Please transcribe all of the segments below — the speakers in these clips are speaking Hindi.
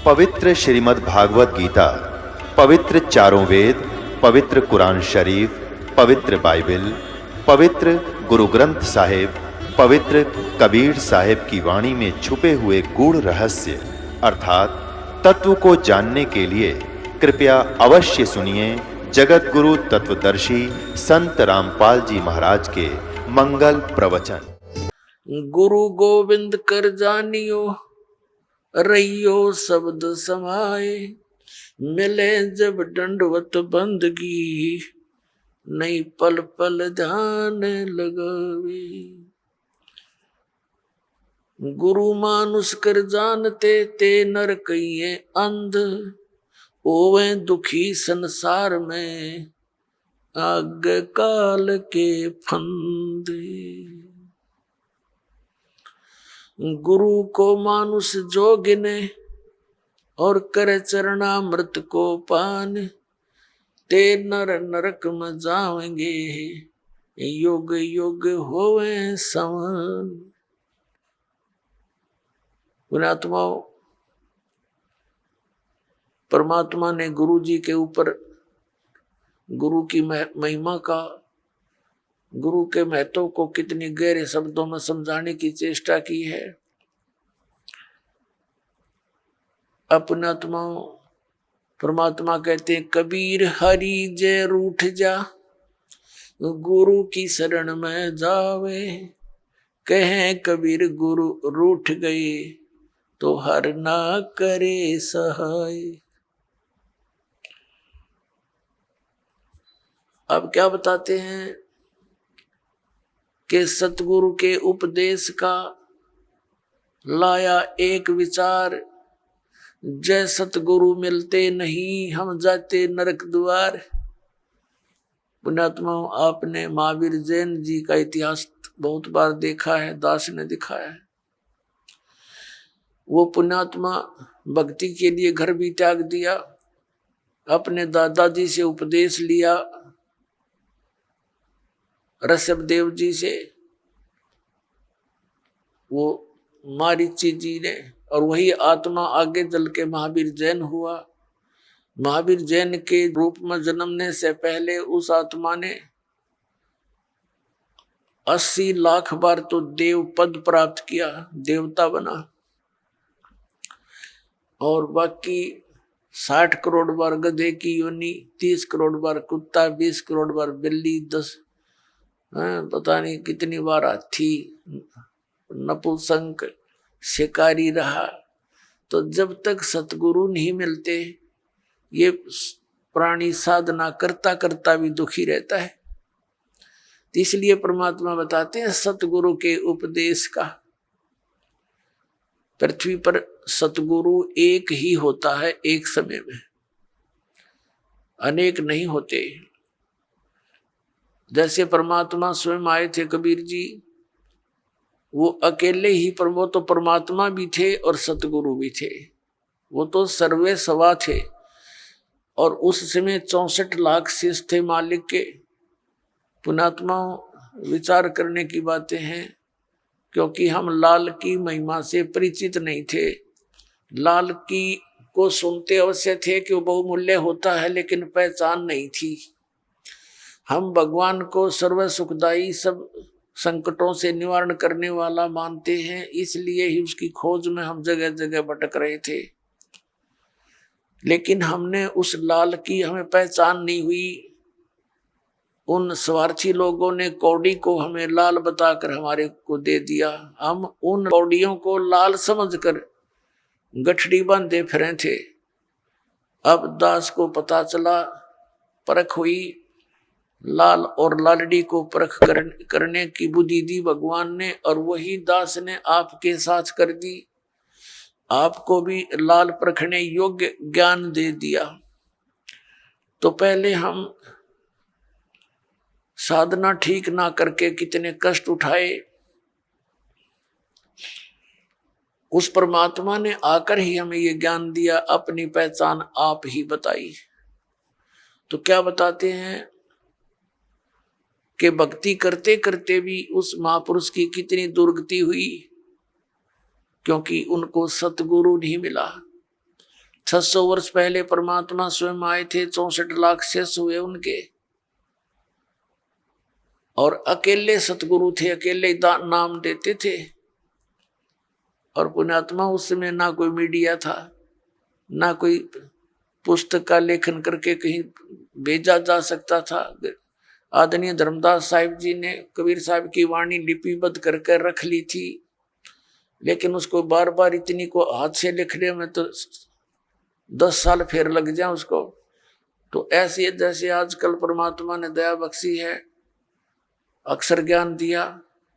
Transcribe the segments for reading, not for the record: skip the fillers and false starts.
पवित्र श्रीमद् भागवत गीता, पवित्र चारों वेद, पवित्र कुरान शरीफ, पवित्र बाइबल, पवित्र गुरु ग्रंथ साहिब, पवित्र कबीर साहिब की वाणी में छुपे हुए गूढ़ रहस्य अर्थात तत्व को जानने के लिए कृपया अवश्य सुनिए जगत गुरु तत्वदर्शी संत रामपाल जी महाराज के मंगल प्रवचन। गुरु गोविंद कर जानियो रहियो शब्द समाए, मिले जब दंडवत बंदगी नहीं पल पल ध्यान लगावे। गुरु मानुष कर जानते ते नर कहिए अंध, ओवे दुखी संसार में आग काल के फंदे। गुरु को मानुष जो गिने और करे चरणामृत को पान, ते नर नरक में जाएंगे युग युग होवे समान। पुण्यात्माओं, परमात्मा ने गुरु जी के ऊपर गुरु की महिमा का, गुरु के महत्व को कितनी गहरे शब्दों में समझाने की चेष्टा की है। अपनात्माओं, परमात्मा कहते हैं कबीर हरि जय रूठ जा, गुरु की शरण में जावे। कहे कबीर गुरु रूठ गए तो हर ना करे सहाय। अब क्या बताते हैं कि सतगुरु के उपदेश का लाया एक विचार, जय सतगुरु मिलते नहीं हम जाते नरक द्वार। पुण्यात्माओं, आपने महावीर जैन जी का इतिहास बहुत बार देखा है, दास ने दिखाया है। वो पुण्यात्मा भक्ति के लिए घर भी त्याग दिया, अपने दादाजी से उपदेश लिया, ऋषभ देव जी से, वो मारीची जी ने, और वही आत्मा आगे चल के महावीर जैन हुआ। महावीर जैन के रूप में जन्मने से पहले उस आत्मा ने 80 लाख बार तो देव पद प्राप्त किया, देवता बना, और बाकी 60 करोड़ बार गधे की योनि, 30 करोड़ बार कुत्ता, 20 करोड़ बार बिल्ली, 10 पता नहीं कितनी बार हाथी, नपुंसक, शिकारी रहा। तो जब तक सतगुरु नहीं मिलते ये प्राणी साधना करता करता भी दुखी रहता है। इसलिए परमात्मा बताते हैं सतगुरु के उपदेश का। पृथ्वी पर सतगुरु एक ही होता है, एक समय में, अनेक नहीं होते। जैसे परमात्मा स्वयं आए थे कबीर जी, वो अकेले ही, पर वो तो परमात्मा भी थे और सतगुरु भी थे, वो तो सर्वे सवा थे। और उस समय 64 लाख शिष्य थे मालिक के। पुण्यात्माओं, विचार करने की बातें हैं, क्योंकि हम लाल की महिमा से परिचित नहीं थे। लाल की को सुनते अवश्य थे कि वो बहुमूल्य होता है, लेकिन पहचान नहीं थी। हम भगवान को सर्व सुखदाई, सब संकटों से निवारण करने वाला मानते हैं, इसलिए ही उसकी खोज में हम जगह जगह भटक रहे थे। लेकिन हमने उस लाल की हमें पहचान नहीं हुई। उन स्वार्थी लोगों ने कौड़ी को हमें लाल बताकर हमारे को दे दिया। हम उन कौड़ियों को लाल समझकर गठड़ी बांधे फिरे थे। अब दास को पता चला, परख हुई, लाल और लालड़ी को परख करने की बुद्धि दी भगवान ने, और वही दास ने आपके साथ कर दी। आपको भी लाल परखने योग्य ज्ञान दे दिया। तो पहले हम साधना ठीक ना करके कितने कष्ट उठाए, उस परमात्मा ने आकर ही हमें ये ज्ञान दिया, अपनी पहचान आप ही बताई। तो क्या बताते हैं कि भक्ति करते करते भी उस महापुरुष की कितनी दुर्गति हुई, क्योंकि उनको सतगुरु नहीं मिला। 600 वर्ष पहले परमात्मा स्वयं आए थे, 64 लाख शिष्य हुए उनके, और अकेले सतगुरु थे, अकेले नाम देते थे। और पुण्यात्मा उस समय ना कोई मीडिया था, ना कोई पुस्तक का लेखन करके कहीं भेजा जा सकता था। आदरणीय धर्मदास साहिब जी ने कबीर साहब की वाणी लिपिबद्ध करके रख ली थी, लेकिन उसको बार बार इतनी को हाथ से लिखने में तो 10 साल फिर लग जाए उसको। तो ऐसे जैसे आजकल परमात्मा ने दया बख्शी है, अक्षर ज्ञान दिया,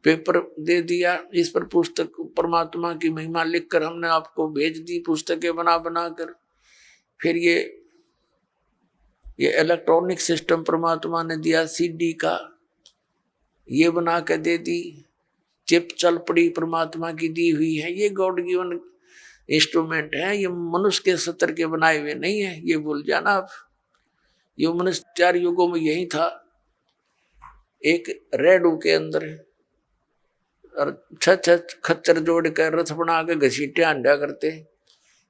पेपर दे दिया, इस पर पुस्तक परमात्मा की महिमा लिखकर हमने आपको भेज दी, पुस्तकें बना बना कर। फिर ये इलेक्ट्रॉनिक सिस्टम परमात्मा ने दिया, सीडी का ये बना के दे दी, चिप चल पड़ी परमात्मा की दी हुई है। ये गॉड गिवन इंस्ट्रूमेंट है, ये मनुष्य के सत्र के बनाए हुए नहीं है, ये भूल जाना आप। ये मनुष्य 4 युगों में यही था, एक रेडू के अंदर और 6 खच्चर जोड़ कर रथ बना के घसीटे अंडा करते,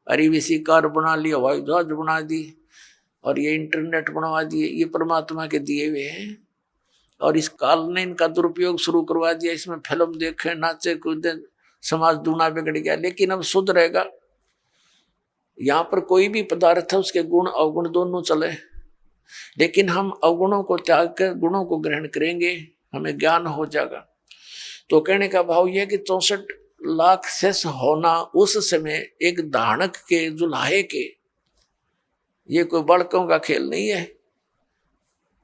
अरे विसी कार बना ली, हवाई जहाज बना दी, और ये इंटरनेट बनवा दिए। ये परमात्मा के दिए हुए हैं, और इस काल ने इनका दुरुपयोग शुरू करवा दिया। इसमें फिल्म देखे, नाचे कूदे, समाज दूना बिगड़ गया। लेकिन अब शुद्ध रहेगा। यहाँ पर कोई भी पदार्थ है, उसके गुण अवगुण दोनों चले, लेकिन हम अवगुणों को त्याग कर गुणों को ग्रहण करेंगे, हमें ज्ञान हो जाएगा। तो कहने का भाव यह कि 64 लाख शेष होना उस समय एक धानक के, जुल्हाए के, ये कोई बड़कों का खेल नहीं है,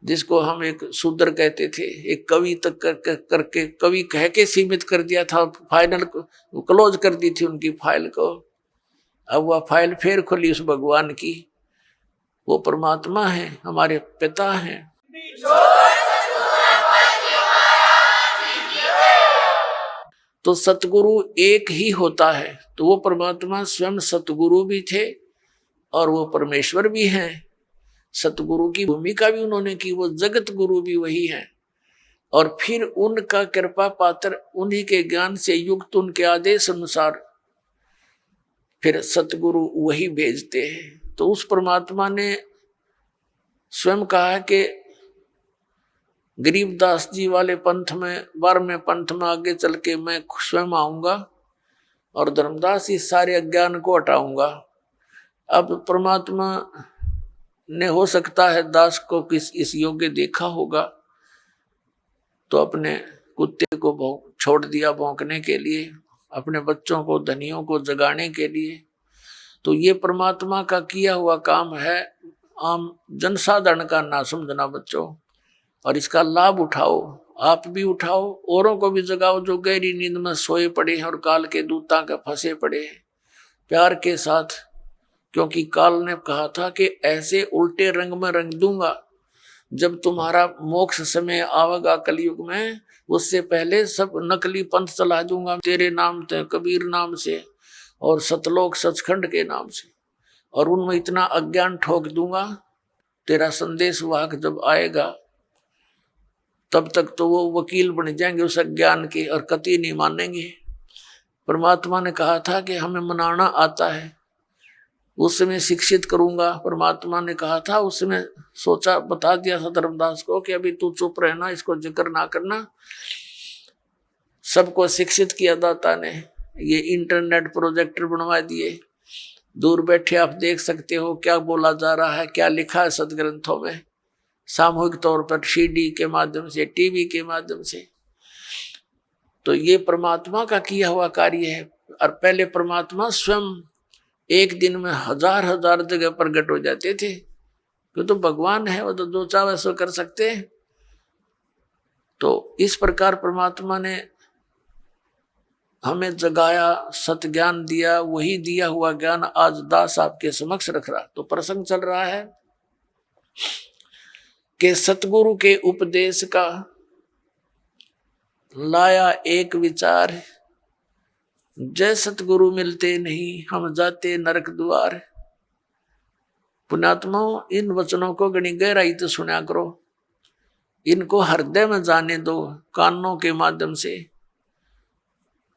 जिसको हम एक शूद्र कहते थे। एक कवि तक करके कवि कह के सीमित कर दिया था, फाइनल को क्लोज कर दी थी उनकी फाइल को। अब वह फाइल फिर खुली उस भगवान की। वो परमात्मा है, हमारे पिता हैं। तो सतगुरु एक ही होता है। तो वो परमात्मा स्वयं सतगुरु भी थे और वो परमेश्वर भी हैं। सतगुरु की भूमिका भी उन्होंने की, वो जगत गुरु भी वही है। और फिर उनका कृपा पात्र, उन्हीं के ज्ञान से युक्त, उनके आदेश अनुसार फिर सतगुरु वही भेजते हैं। तो उस परमात्मा ने स्वयं कहा कि गरीबदास जी वाले पंथ में, 12वें पंथ में आगे चल के मैं स्वयं आऊंगा और धर्मदास इस सारे अज्ञान को हटाऊंगा। अब परमात्मा ने हो सकता है दास को किस इस योग्य देखा होगा, तो अपने कुत्ते को छोड़ दिया भौंकने के लिए, अपने बच्चों को, धनियों को जगाने के लिए। तो ये परमात्मा का किया हुआ काम है, आम जनसाधारण का ना समझना बच्चों। और इसका लाभ उठाओ, आप भी उठाओ, औरों को भी जगाओ जो गहरी नींद में सोए पड़े हैं और काल के दूता के फंसे पड़े हैं, प्यार के साथ। क्योंकि काल ने कहा था कि ऐसे उल्टे रंग में रंग दूंगा, जब तुम्हारा मोक्ष समय आवेगा कलयुग में, उससे पहले सब नकली पंथ चला दूंगा तेरे नाम से, कबीर नाम से और सतलोक सचखंड के नाम से। और उनमें इतना अज्ञान ठोक दूंगा, तेरा संदेश वाहक जब आएगा तब तक तो वो वकील बन जाएंगे उस अज्ञान के और कतई नहीं मानेंगे। परमात्मा ने कहा था कि हमें मनाना आता है, उस समय शिक्षित करूंगा। परमात्मा ने कहा था, उस समय सोचा, बता दिया था धर्मदास को कि अभी तू चुप रहना, इसको जिक्र ना करना। सबको शिक्षित किया दाता ने, ये इंटरनेट प्रोजेक्टर बनवा दिए, दूर बैठे आप देख सकते हो क्या बोला जा रहा है, क्या लिखा है सदग्रंथों में, सामूहिक तौर पर सीडी के माध्यम से, टीवी के माध्यम से। तो ये परमात्मा का किया हुआ कार्य है। और पहले परमात्मा स्वयं एक दिन में हजार हजार जगह प्रकट हो जाते थे, क्यों तो भगवान है, वो तो जो चाहे सो कर सकते हैं। तो इस प्रकार परमात्मा ने हमें जगाया, सत ज्ञान दिया, वही दिया हुआ ज्ञान आज दास आपके समक्ष रख रहा। तो प्रसंग चल रहा है कि सतगुरु के उपदेश का लाया एक विचार, जय सतगुरु मिलते नहीं हम जाते नरक द्वार। पुण्यात्माओं, इन वचनों को गणी गहराई तो सुना करो, इनको हृदय में जाने दो कानों के माध्यम से।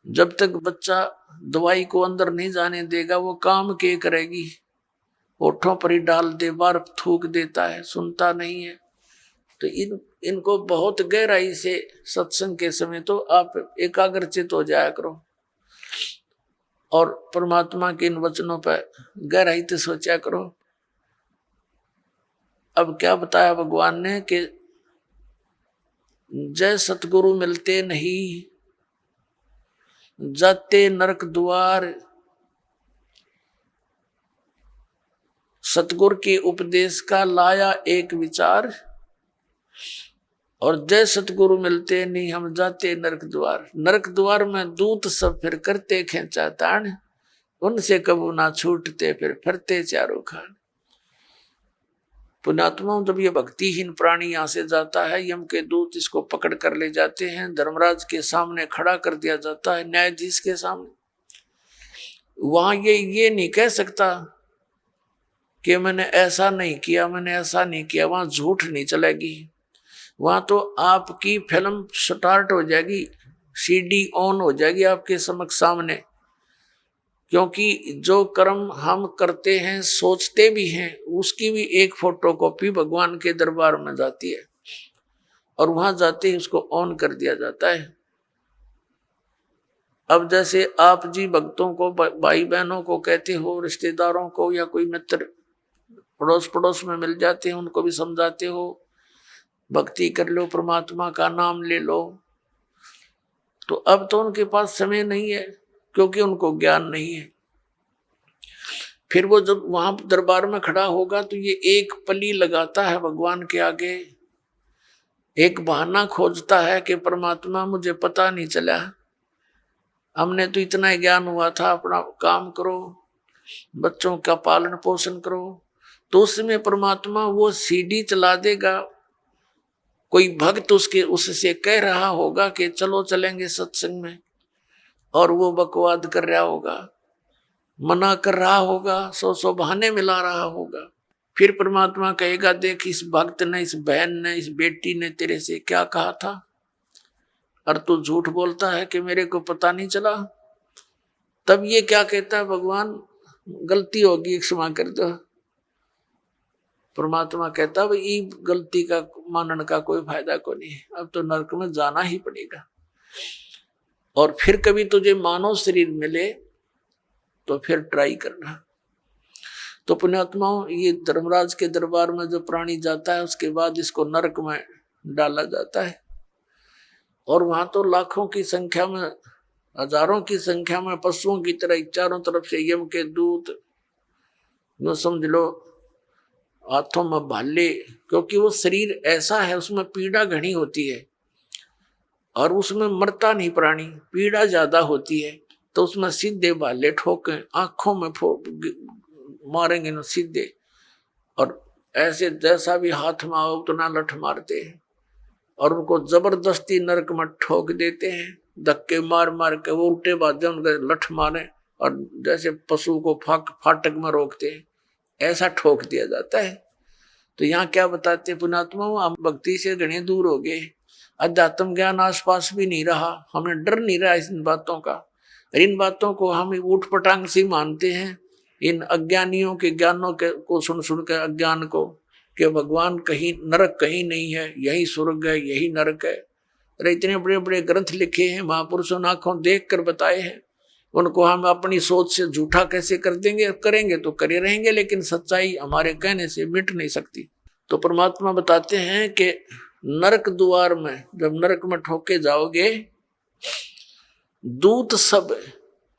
जब तक बच्चा दवाई को अंदर नहीं जाने देगा, वो काम के करेगी। होठों पर ही डाल दे, बार थूक देता है, सुनता नहीं है। तो इनको बहुत गहराई से सत्संग के समय तो आप एकाग्रचित हो जाया करो और परमात्मा के इन वचनों पर गहराई से सोचा करो। अब क्या बताया भगवान ने कि जय सतगुरु मिलते नहीं, जाते नरक द्वार। सतगुरु के उपदेश का लाया एक विचार, और जय सतगुरु मिलते नहीं, हम जाते नरक द्वार। नरक द्वार में दूत सब फिर करते खेचा तान, उनसे कबू ना छूटते फिर फिरते चारों खान। पुण्यात्मा, जब ये भक्तिहीन प्राणी यहां से जाता है, यम के दूत इसको पकड़ कर ले जाते हैं, धर्मराज के सामने खड़ा कर दिया जाता है, न्यायाधीश के सामने। वहां ये नहीं कह सकता कि मैंने ऐसा नहीं किया, मैंने ऐसा नहीं किया। वहां झूठ नहीं चलेगी, वहां तो आपकी फिल्म स्टार्ट हो जाएगी, सीडी ऑन हो जाएगी आपके समक्ष सामने। क्योंकि जो कर्म हम करते हैं, सोचते भी हैं, उसकी भी एक फोटोकॉपी भगवान के दरबार में जाती है, और वहां जाते ही उसको ऑन कर दिया जाता है। अब जैसे आप जी भक्तों को, भाई बहनों को कहते हो, रिश्तेदारों को या कोई मित्र पड़ोस में मिल जाते हैं, उनको भी समझाते हो भक्ति कर लो, परमात्मा का नाम ले लो। तो अब तो उनके पास समय नहीं है, क्योंकि उनको ज्ञान नहीं है। फिर वो जब वहां दरबार में खड़ा होगा तो ये एक पली लगाता है भगवान के आगे, एक बहाना खोजता है कि परमात्मा मुझे पता नहीं चला, हमने तो इतना ज्ञान हुआ था, अपना काम करो, बच्चों का पालन पोषण करो। तो उसमें परमात्मा वो सीडी चला देगा, कोई भक्त उससे कह रहा होगा कि चलो चलेंगे सत्संग में, और वो बकवाद कर रहा होगा, मना कर रहा होगा, सौ बहाने मिला रहा होगा। फिर परमात्मा कहेगा, देख इस भक्त ने, इस बहन ने, इस बेटी ने तेरे से क्या कहा था, और तू झूठ बोलता है कि मेरे को पता नहीं चला। तब ये क्या कहता है, भगवान गलती होगी, क्षमा कर दो। परमात्मा कहता भाई ये गलती का मानने का कोई फायदा को नहीं, अब तो नरक में जाना ही पड़ेगा। और फिर कभी तुझे मानव शरीर मिले तो फिर ट्राई करना। तो पुण्यात्माओं, ये धर्मराज के दरबार में जो प्राणी जाता है, उसके बाद इसको नरक में डाला जाता है, और वहां तो लाखों की संख्या में, हजारों की संख्या में पशुओं की तरह चारों तरफ से यम के दूत, जो समझ लो हाथों में भाले, क्योंकि वो शरीर ऐसा है, उसमें पीड़ा घनी होती है, और उसमें मरता नहीं प्राणी, पीड़ा ज्यादा होती है। तो उसमें सीधे भाले ठोके, आंखों में मारेंगे ना सीधे, और ऐसे जैसा भी हाथ में आओ उतना लठ मारते हैं, और उनको जबरदस्ती नरक में ठोक देते हैं, धक्के मार मार के। वो उल्टे बाजे उनके लठ मारे, और जैसे पशु को फाटक में रोकते हैं, ऐसा ठोक दिया जाता है। तो यहाँ क्या बताते पुण्यात्मा, हम भक्ति से घने दूर हो गए, अध्यात्म ज्ञान आसपास भी नहीं रहा, हमें डर नहीं रहा इन बातों का, और इन बातों को हम ऊट पटांग से मानते हैं, इन अज्ञानियों के ज्ञानों को सुन के अज्ञान को, कि भगवान कहीं, नरक कहीं नहीं है, यही स्वर्ग है, यही नरक है। अरे इतने बड़े बड़े ग्रंथ लिखे हैं, महापुरुषों ने आंखों देख कर बताए हैं, उनको हम अपनी सोच से झूठा कैसे कर देंगे, करेंगे तो करे रहेंगे, लेकिन सच्चाई हमारे कहने से मिट नहीं सकती। तो परमात्मा बताते हैं कि नरक द्वार में जब नरक में ठोके जाओगे, दूत सब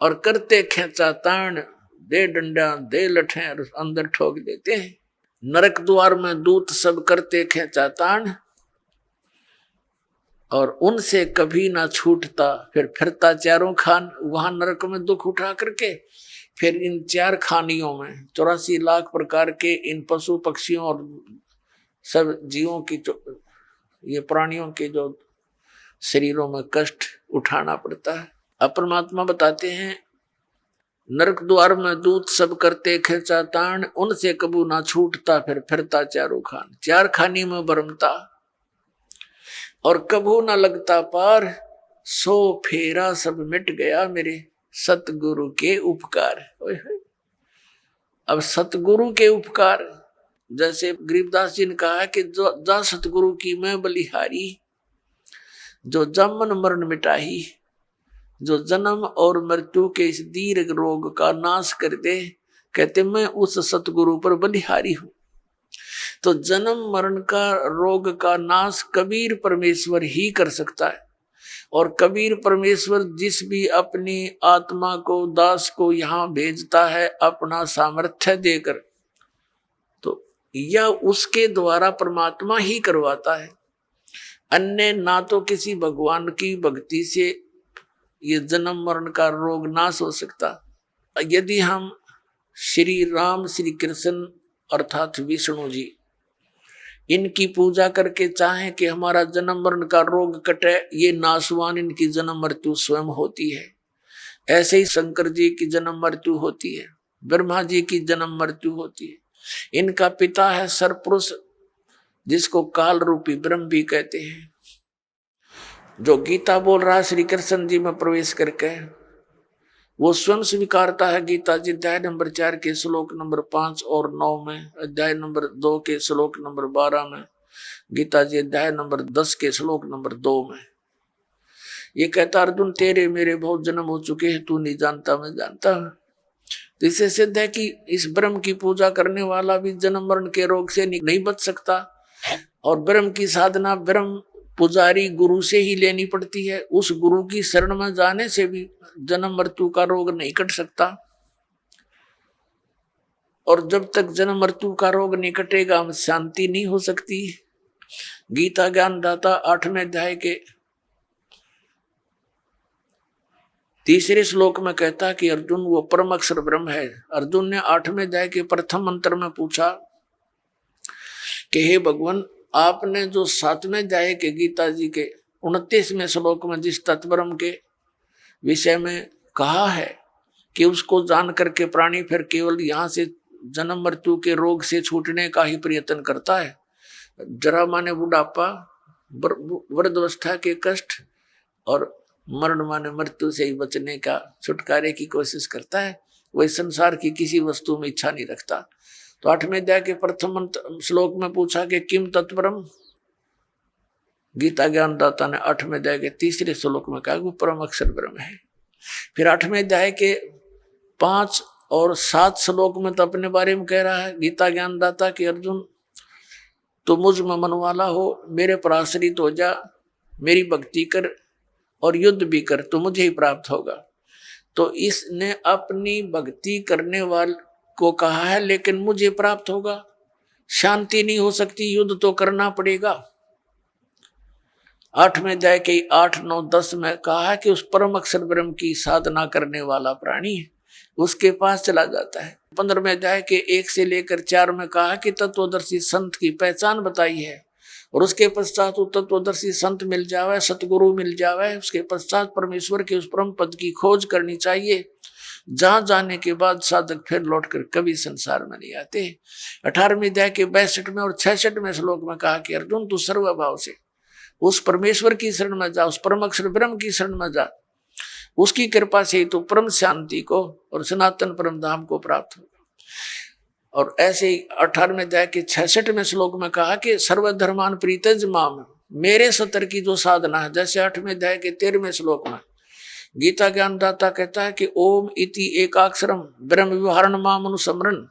और करते खेचा ताण, दे डंडा दे लठे अंदर ठोक देते हैं। नरक द्वार में दूत सब करते खेचा ताण, और उनसे कभी ना छूटता फिर फिरता चारों खान। वहां नरक में दुख उठा करके फिर इन चार खानियों में 84 लाख प्रकार के इन पशु पक्षियों और सब जीवों की, ये प्राणियों के जो शरीरों में कष्ट उठाना पड़ता है। अब परमात्मा बताते हैं, नरक द्वार में दूत सब करते खेचा ताण, उनसे कबू ना छूटता फिर फिरता चारों खान। चार खानी में भरमता और कबू न लगता पार, सो फेरा सब मिट गया मेरे सतगुरु के उपकार। अब सतगुरु के उपकार, जैसे गरीबदास जी ने कहा कि जो जा सतगुरु की मैं बलिहारी, जो जमन मरण मिटाही, जो जन्म और मृत्यु के इस दीर्घ रोग का नाश कर दे, कहते मैं उस सतगुरु पर बलिहारी हूं। तो जन्म मरण का रोग का नाश कबीर परमेश्वर ही कर सकता है। और कबीर परमेश्वर जिस भी अपनी आत्मा को, दास को यहाँ भेजता है अपना सामर्थ्य देकर, तो यह उसके द्वारा परमात्मा ही करवाता है। अन्य ना तो किसी भगवान की भक्ति से ये जन्म मरण का रोग नाश हो सकता। यदि हम श्री राम, श्री कृष्ण अर्थात विष्णु जी, इनकी पूजा करके चाहें कि हमारा जन्म मरण का रोग कटे, ये नाशवान इनकी जन्म मृत्यु स्वयं होती है। ऐसे ही शंकर जी की जन्म मृत्यु होती है, ब्रह्मा जी की जन्म मृत्यु होती है। इनका पिता है सरपुरुष, जिसको काल रूपी ब्रह्म भी कहते हैं। जो गीता बोल रहा है श्री कृष्ण जी में प्रवेश करके, वो स्वयं स्वीकारता है। गीता जी अध्याय नंबर 4 के श्लोक नंबर 5 और 9 में, अध्याय नंबर 2 के श्लोक नंबर 12 में, गीता जी अध्याय नंबर 10 के श्लोक नंबर 2 में ये कहता, अर्जुन तेरे मेरे बहुत जन्म हो चुके हैं, तू नहीं जानता मैं जानता हूं। तो इससे सिद्ध है कि इस ब्रह्म की पूजा करने वाला भी जन्म मरण के रोग से नहीं बच सकता। और ब्रह्म की साधना ब्रह्म पुजारी गुरु से ही लेनी पड़ती है। उस गुरु की शरण में जाने से भी जन्म मृत्यु का रोग नहीं कट सकता। और जब तक जन्म मृत्यु का रोग नहीं कटेगा, हम शांति नहीं हो सकती। गीता ज्ञानदाता 8वें अध्याय के 3 श्लोक में कहता कि अर्जुन वो परम अक्षर ब्रह्म है। अर्जुन ने 8वें अध्याय के प्रथम मंत्र में पूछा कि हे भगवान, आपने जो 7वें अध्याय के गीता जी के 29वें श्लोक में जिस तत्ब्रह्म के विषय में कहा है कि उसको जान करके प्राणी फिर केवल यहाँ से जन्म मृत्यु के रोग से छूटने का ही प्रयत्न करता है, जरा माने बुढ़ापा, वृद्धावस्था के कष्ट और मरण माने मृत्यु से ही बचने का, छुटकारे की कोशिश करता है, वही संसार की किसी वस्तु में इच्छा नहीं रखता। तो 8वें अध्याय के प्रथम श्लोक में पूछा कि किम तत्परम, गीता ज्ञानदाता ने 8वें अध्याय के 3 श्लोक में कहा वो परम अक्षर ब्रह्म है। फिर 8वें अध्याय के 5 और 7 श्लोक में तो अपने बारे में कह रहा है गीता ज्ञानदाता कि अर्जुन तो मुझ में मन वाला हो, मेरे पर आश्रित हो जा, मेरी भक्ति कर और युद्ध भी कर तो मुझे ही प्राप्त होगा। तो इसने अपनी भक्ति करने वाले को कहा है, लेकिन मुझे प्राप्त होगा। शांति नहीं हो सकती, युद्ध तो करना पड़ेगा। 8वें अध्याय के 8, 9, 10 में कहा है कि उस परम अक्षर ब्रह्म की साधना करने वाला प्राणी उसके पास चला जाता है। 15वें अध्याय के 1 से लेकर 4 में कहा कि तत्वदर्शी संत की पहचान बताई है। और उसके पश्चात वो तत्वदर्शी संत मिल जावे, सतगुरु मिल जावे, उसके पश्चात परमेश्वर के उस परम पद की खोज करनी चाहिए, जहां जाने के बाद साधक फिर लौटकर कभी संसार में नहीं आते। 18वें अध्याय के 62 और 66वें श्लोक में कहा कि अर्जुन तू सर्वभाव से उस परमेश्वर की शरण में जा, उस परम अक्षर ब्रह्म की शरण में जा, उसकी कृपा से ही तो परम शांति को और सनातन परम धाम को प्राप्त होगा। और ऐसे ही 18वें अध्याय के 66वें श्लोक में कहा कि सर्वधर्मान प्रीतज माम, मेरे सतर की जो साधना है, जैसे 8वें अध्याय के 13वें श्लोक में गीता ज्ञानदाता कहता है कि ओम इति एकाक्षरम ब्रह्म विवहारण माम अनुसमरण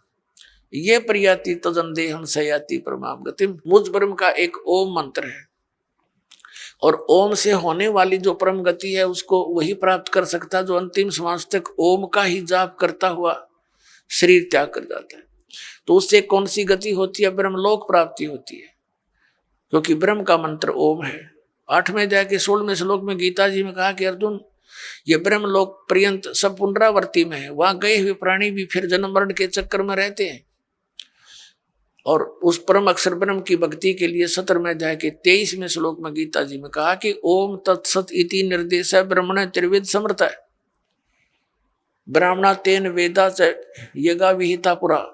ये प्रयाति तजन देहम सयाति परमाम गतिम। मुझ ब्रह्म का एक ओम मंत्र है और ओम से होने वाली जो परम गति है उसको वही प्राप्त कर सकता है जो अंतिम श्वास तक ओम का ही जाप करता हुआ शरीर त्याग कर जाता है। तो उससे कौन सी गति होती है? ब्रह्मलोक प्राप्ति होती है, क्योंकि ब्रह्म का मंत्र ओम है। 8वें अध्याय के 16वें श्लोक में गीता जी में कहा कि अर्जुन ये ब्रह्मलोक पर्यंत सब पुनरावर्ती में है, वहां गए हुए प्राणी भी फिर जन्म मरण के चक्कर में रहते हैं। और उस परम अक्षर ब्रह्म की भक्ति के लिए 17वें अध्याय के 23वें श्लोक में गीता जी में कहा कि ओम तत्सत इति निर्देश ब्रह्मण त्रिवेद समर्थ है, ब्राह्मणा तेन वेदा च यगा विहिता पुरा।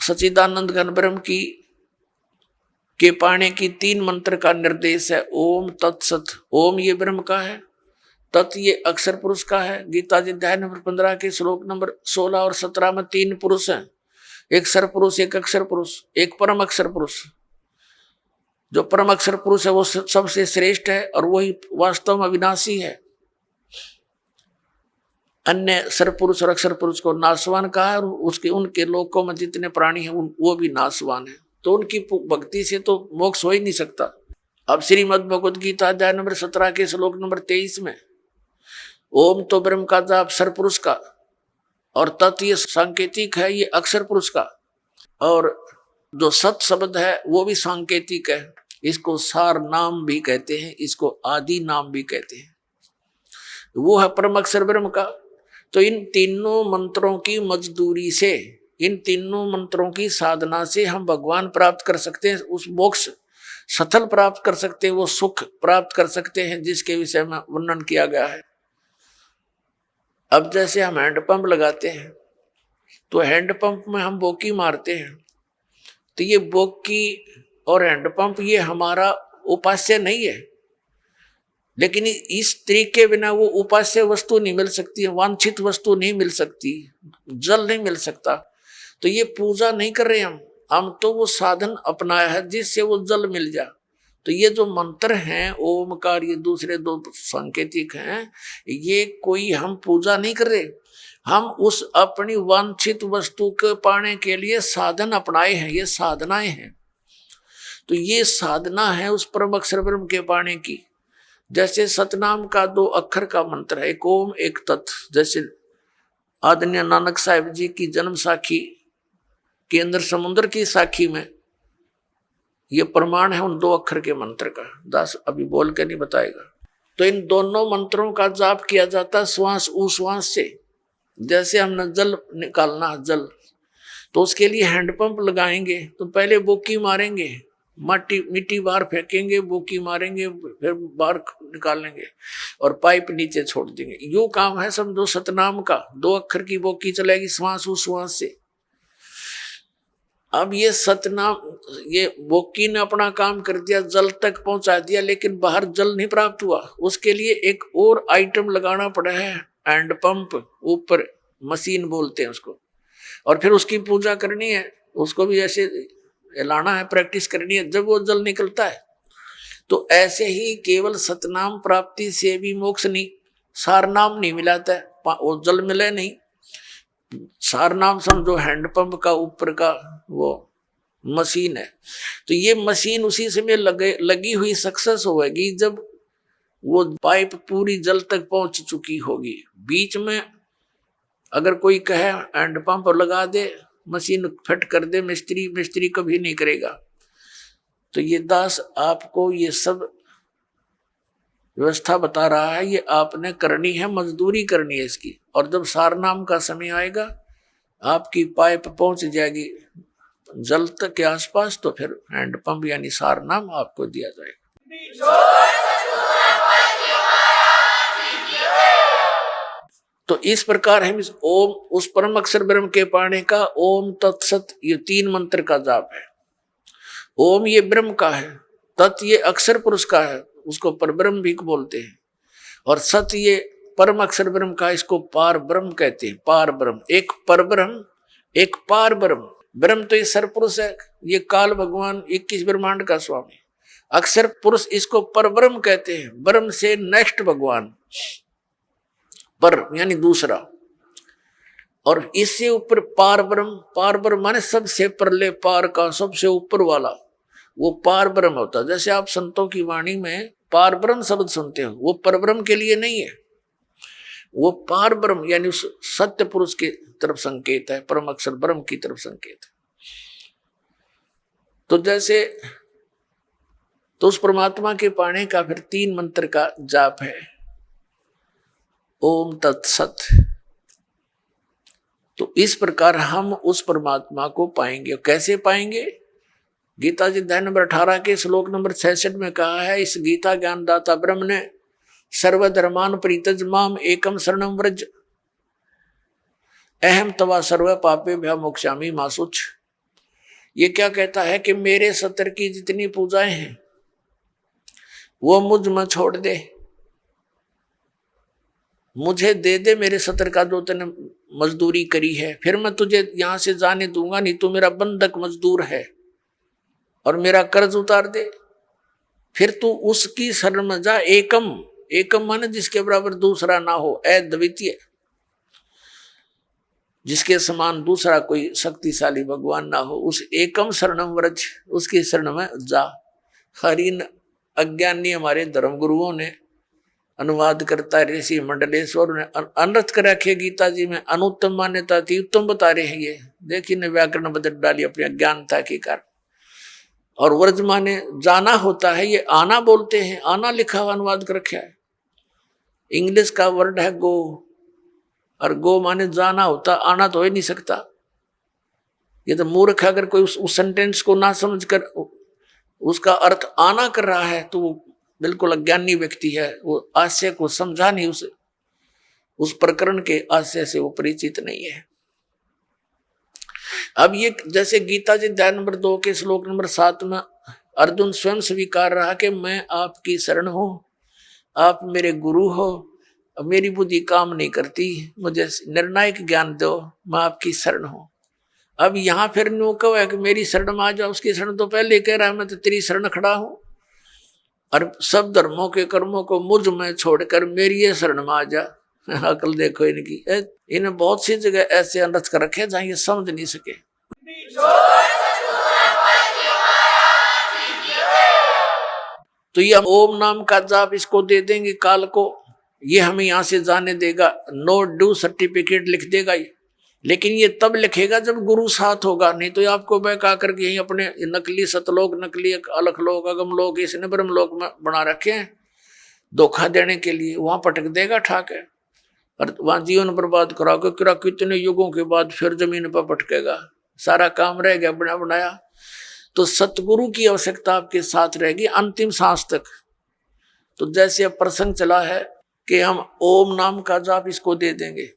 सच्चिदानंद घन ब्रह्म की के पाने की 3 मंत्र का निर्देश है। ओम तत्सत, ओम ये ब्रह्म का है, तत् ये अक्षर पुरुष का है। गीता जी अध्याय नंबर 15 के श्लोक नंबर 16 और 17 में 3 पुरुष हैं, एक सर पुरुष, एक अक्षर पुरुष, एक परम अक्षर पुरुष। जो परम अक्षर पुरुष है वो सबसे श्रेष्ठ है और वही वास्तव में अविनाशी है। अन्य सर पुरुष और अक्षर पुरुष को नाशवान कहा है और उसके उनके लोकों में जितने प्राणी हैं वो भी नाशवान है। तो उनकी भक्ति से तो मोक्ष हो ही नहीं सकता। अब श्रीमद् भगवद गीता अध्याय नंबर 17 के श्लोक नंबर 23 में ओम तो ब्रह्म का जाप सर पुरुष का और तत् ये सांकेतिक है, ये अक्षर पुरुष का, और जो सत शब्द है वो भी सांकेतिक है। इसको सार नाम भी कहते हैं, इसको आदि नाम भी कहते हैं। वो है परम अक्षर ब्रह्म का। तो इन तीनों मंत्रों की मजदूरी से, इन तीनों मंत्रों की साधना से हम भगवान प्राप्त कर सकते हैं, उस मोक्ष सफल प्राप्त कर सकते हैं, वो सुख प्राप्त कर सकते हैं जिसके विषय में वर्णन किया गया है। अब जैसे हम हैंडपंप लगाते हैं तो हैंडपंप में हम बोकी मारते हैं, तो ये बोकी और हैंडपंप ये हमारा उपास्य नहीं है, लेकिन इस तरीके के बिना वो उपास्य वस्तु नहीं मिल सकती है, वांछित वस्तु नहीं मिल सकती, जल नहीं मिल सकता। तो ये पूजा नहीं कर रहे हम तो वो साधन अपनाया है जिससे वो जल मिल जाए। तो ये जो मंत्र हैं ओमकार, ये दूसरे 2 सांकेतिक हैं, ये कोई हम पूजा नहीं कर रहे, हम उस अपनी वांछित वस्तु के पाने के लिए साधन अपनाए हैं, ये साधनाएं हैं। तो ये साधना है उस परम अक्षर ब्रह्म के पाने की। जैसे सतनाम का 2 अक्षर का मंत्र है, एक ओम एक तत्। जैसे आदरणीय नानक साहिब जी की जन्म साखी के अंदर समुद्र की साखी में ये प्रमाण है उन 2 अक्षर के मंत्र का। दास अभी बोल के नहीं बताएगा। तो इन दोनों मंत्रों का जाप किया जाता है श्वास उश्वास से। जैसे हमने जल निकालना, जल, तो उसके लिए हैंडपंप लगाएंगे तो पहले बोकी मारेंगे, मिट्टी बाहर फेंकेंगे, बोकी मारेंगे, फिर बाहर निकालेंगे और पाइप नीचे छोड़ देंगे। यूं काम है समझो सतनाम का। 2 अक्षर की बोकी चलेगी श्वास उश्वास से। अब ये सतनाम, ये बोकी ने अपना काम कर दिया, जल तक पहुंचा दिया, लेकिन बाहर जल नहीं प्राप्त हुआ। उसके लिए एक और आइटम लगाना पड़ा है, हैंड पंप, ऊपर मशीन बोलते हैं उसको, और फिर उसकी पूजा करनी है, उसको भी ऐसे हिलाना है, प्रैक्टिस करनी है, जब वो जल निकलता है। तो ऐसे ही केवल सतनाम प्राप्ति से भी मोक्ष नहीं, सार नाम नहीं मिलाता है, वो जल मिले नहीं। सार नाम समझो हैंडपंप का ऊपर का वो मशीन है। तो ये मशीन उसी समय लगी हुई सक्सेस होगी जब वो पाइप पूरी जल तक पहुंच चुकी होगी। बीच में अगर कोई कहे हैंडपंप लगा दे, मशीन फिट कर दे, मिस्त्री कभी नहीं करेगा। तो ये दास आपको ये सब व्यवस्था बता रहा है, ये आपने करनी है, मजदूरी करनी है इसकी। और जब सारनाम का समय आएगा, आपकी पाइप पहुंच जाएगी जल तक के आसपास, तो फिर हैंडपंप यानी सारनाम आपको दिया जाएगा। तो इस प्रकार हम इस ओम, उस परम अक्षर ब्रह्म के पाने का ओम तत्सत, ये 3 मंत्र का जाप है। ओम ये ब्रह्म का है, तत् ये अक्षर पुरुष का है, उसको परब्रह्म भी बोलते हैं, और सत ये परम अक्षर ब्रह्म का, इसको पार ब्रह्म कहते हैं। पार ब्रह्म, एक परब्रह्म एक पार ब्रह्म। ब्रह्म तो ये सरपुरुष है, ये काल भगवान 21 ब्रह्मांड का स्वामी। अक्षर पुरुष इसको परब्रह्म कहते हैं, ब्रह्म से नेक्स्ट भगवान, पर यानी दूसरा। और इससे ऊपर पार ब्रह्म माने सबसे परले पार का, सबसे ऊपर वाला, वो पार ब्रह्म होता है। जैसे आप संतों की वाणी में पार ब्रह्म शब्द सुनते हो, वो परब्रह्म के लिए नहीं है, वो पार ब्रह्म यानी उस सत्य पुरुष की तरफ संकेत है, परम अक्षर ब्रह्म की तरफ संकेत है। तो जैसे तो उस परमात्मा के पाने का फिर 3 मंत्र का जाप है, ओम तत्सत। तो इस प्रकार हम उस परमात्मा को पाएंगे। कैसे पाएंगे? गीता जी अध्याय नंबर 18 के श्लोक नंबर 66 में कहा है, इस गीता ज्ञानदाता ब्रह्म ने सर्वधर्मान परित्यज माम एकम शरणम व्रज अहम तवा सर्व पापे भ्य मोक्षामि मा शुच। ये क्या कहता है कि मेरे सत्तर की जितनी पूजाएं हैं वो मुझ में छोड़ दे, मुझे दे दे मेरे सतर का जो तूने मजदूरी करी है, फिर मैं तुझे यहां से जाने दूंगा नहीं, तू मेरा बंधक मजदूर है और मेरा कर्ज उतार दे। फिर तू उसकी शरण में जा। एकम, एकम माने जिसके बराबर दूसरा ना हो, अद्वितीय, जिसके समान दूसरा कोई शक्तिशाली भगवान ना हो, उस एकम शरणम व्रज, उसकी शरण में जा। हरिन अज्ञानी हमारे धर्म गुरुओं ने अनुवाद करता है, ऋषि मंडलेश्वर ने अनर्थ कर रखे गीता जी में, अनुत्तम मान्यता थी उत्तम बता रहे हैं। ये देखिए ने व्याकरण बदल डाली अपनी अज्ञानता के कारण। और व्रज माने जाना होता है, ये आना बोलते हैं, आना लिखा हुआ अनुवाद कर रखा है। इंग्लिश का वर्ड है गो, और गो माने जाना होता, आना तो हो ही नहीं सकता। ये तो मूर्ख, अगर कोई उस सेंटेंस को ना समझ कर उसका अर्थ आना कर रहा है तो वो बिल्कुल अज्ञानी व्यक्ति है, वो आशय को समझा नहीं, उस प्रकरण के आशय से वो परिचित नहीं है। अब ये जैसे गीता जी अध्याय नंबर 2 के श्लोक नंबर 7 में अर्जुन स्वयं स्वीकार रहा कि मैं आपकी शरण हूं, आप मेरे गुरु हो, मेरी बुद्धि काम नहीं करती, मुझे निर्णायक ज्ञान दो, मैं आपकी शरण हूं। अब यहां फिर नो कहो है कि मेरी शरण में आ जाओ, उसकी शरण तो पहले कह रहा है मैं तो तेरी शरण खड़ा हूं, और सब धर्मों के कर्मों को मुझ में छोड़कर मेरी ये शरण में आ जा। अकल देखो इनकी, इन्हें बहुत सी जगह ऐसे अनर्थ कर रखे जहां ये समझ नहीं सके। तो ये ओम नाम का जाप इसको दे देंगे काल को, ये हमें यहां से जाने देगा, नो ड्यू सर्टिफिकेट लिख देगा ये। लेकिन ये तब लिखेगा जब गुरु साथ होगा, नहीं तो आपको बहका करके यही अपने नकली सतलोक, नकली अलखलोक, अगमलोक, इसने ब्रह्मलोक में बना रखे हैं धोखा देने के लिए, वहां पटक देगा ठाक है, और वहां जीवन बर्बाद करा के कितने युगों के बाद फिर जमीन पर पटकेगा, सारा काम रह गया बना बनाया। तो सतगुरु की आवश्यकता आपके साथ रहेगी अंतिम सांस तक। तो जैसे अब प्रसंग चला है कि हम ओम नाम का जाप इसको दे देंगे,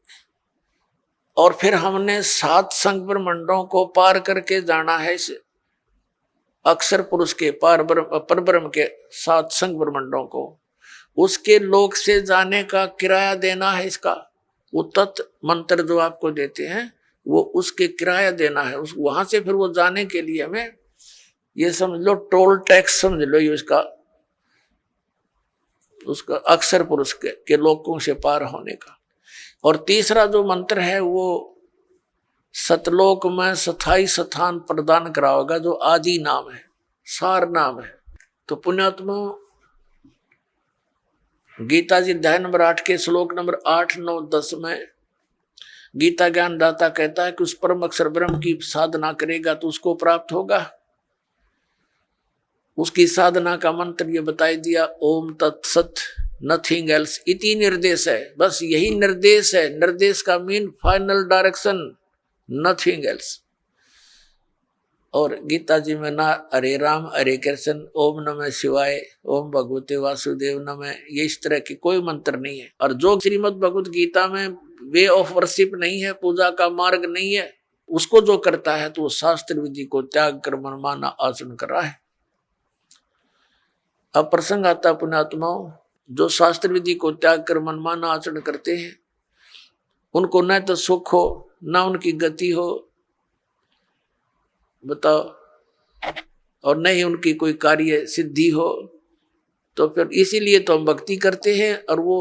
और फिर हमने 7 संग ब्रह्मंडों को पार करके जाना है इस अक्षर पुरुष के परब्रह्म के 7 संग ब्रह्मंडों को, उसके लोक से जाने का किराया देना है इसका। वो तत् मंत्र जो आपको देते हैं वो उसके किराया देना है, उस वहां से फिर वो जाने के लिए हमें ये समझ लो टोल टैक्स समझ लो ये उसका अक्षर पुरुष के लोकों से पार होने का। और तीसरा जो मंत्र है वो सतलोक में स्थायी स्थान प्रदान कराओगा, जो आदि नाम है, सार नाम है। तो पुण्यात्मा गीता जी अध्याय नंबर 8 के श्लोक नंबर 8, 9, 10 में गीता ज्ञान दाता कहता है कि उस परम अक्षर ब्रह्म की साधना करेगा तो उसको प्राप्त होगा। उसकी साधना का मंत्र ये बताई दिया, ओम तत्सत नथिंग एल्स इति निर्देश है, बस यही निर्देश है। निर्देश का mean final direction, nothing else. और गीता जी में ना हरे राम हरे कृष्ण, ओम नमः शिवाय, ओम भगवते वासुदेव नमः, ये इस तरह की कोई मंत्र नहीं है। और जो श्रीमद् भगवत गीता में वे ऑफ वर्शिप नहीं है, पूजा का मार्ग नहीं है, उसको जो करता है तो वो शास्त्र विधि को त्याग कर मनमाना आचरण कर रहा है। अब प्रसंग आता पुण्यात्माओं, जो शास्त्र विधि को त्याग कर मनमाना आचरण करते हैं उनको न तो सुख हो न उनकी गति हो, बताओ, और न ही उनकी कोई कार्य सिद्धि हो। तो फिर इसीलिए तो हम भक्ति करते हैं और वो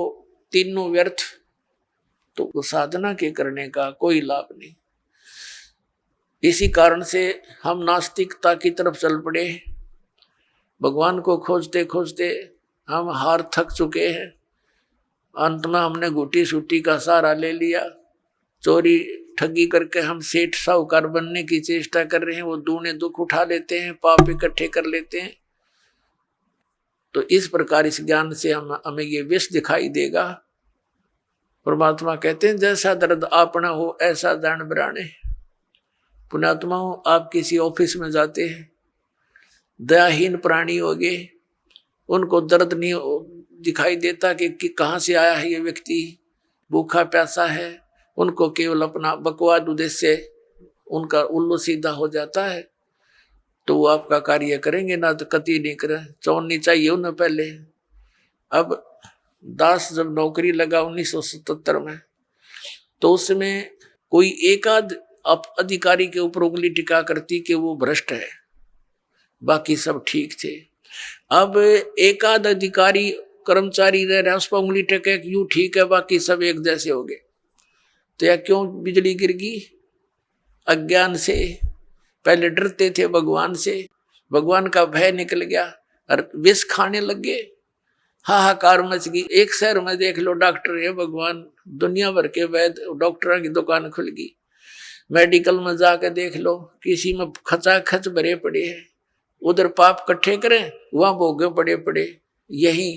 तीनों व्यर्थ, तो वो साधना के करने का कोई लाभ नहीं। इसी कारण से हम नास्तिकता की तरफ चल पड़े, भगवान को खोजते खोजते हम हार थक चुके हैं। अंत में हमने घुटी सूटी का सहारा ले लिया, चोरी ठगी करके हम सेठ साहूकार बनने की चेष्टा कर रहे हैं, वो दूने दुख उठा लेते हैं, पाप इकट्ठे कर लेते हैं। तो इस प्रकार इस ज्ञान से हमें ये विष दिखाई देगा। परमात्मा कहते हैं जैसा दर्द आपना हो ऐसा दंड बिराने। पुण्यात्मा हो, आप किसी ऑफिस में जाते हैं, दयाहीन प्राणी हो गए, उनको दर्द नहीं दिखाई देता कि कहाँ से आया है ये व्यक्ति, भूखा प्यासा है, उनको केवल अपना बकवाद उद्देश्य उनका उल्लू सीधा हो जाता है, तो वो आपका कार्य करेंगे ना, तो कति नहीं करें, चौड़नी चाहिए उन्हें पहले। अब दास जब नौकरी लगा 1977 में, तो उसमें कोई एक आध अधिकारी के ऊपर उंगली टिका करती कि वो भ्रष्ट है, बाकी सब ठीक थे। अब एक आध अधिकारी कर्मचारी रह रहा है, उस पर उंगली टेके यूं ठीक है, बाकी सब एक जैसे हो गए। तो यह क्यों बिजली गिर गई? अज्ञान से। पहले डरते थे भगवान से, भगवान का भय निकल गया और विष खाने लग गए, हाहाकार मच गई। एक शहर में देख लो डॉक्टर है भगवान, दुनिया भर के वैद्य डॉक्टरों की दुकान खुल गई। मेडिकल में जाकर देख लो, किसी में खचाखच भरे पड़े हैं, उधर पाप इकट्ठे करें, वहां भोगे पड़े पड़े। यही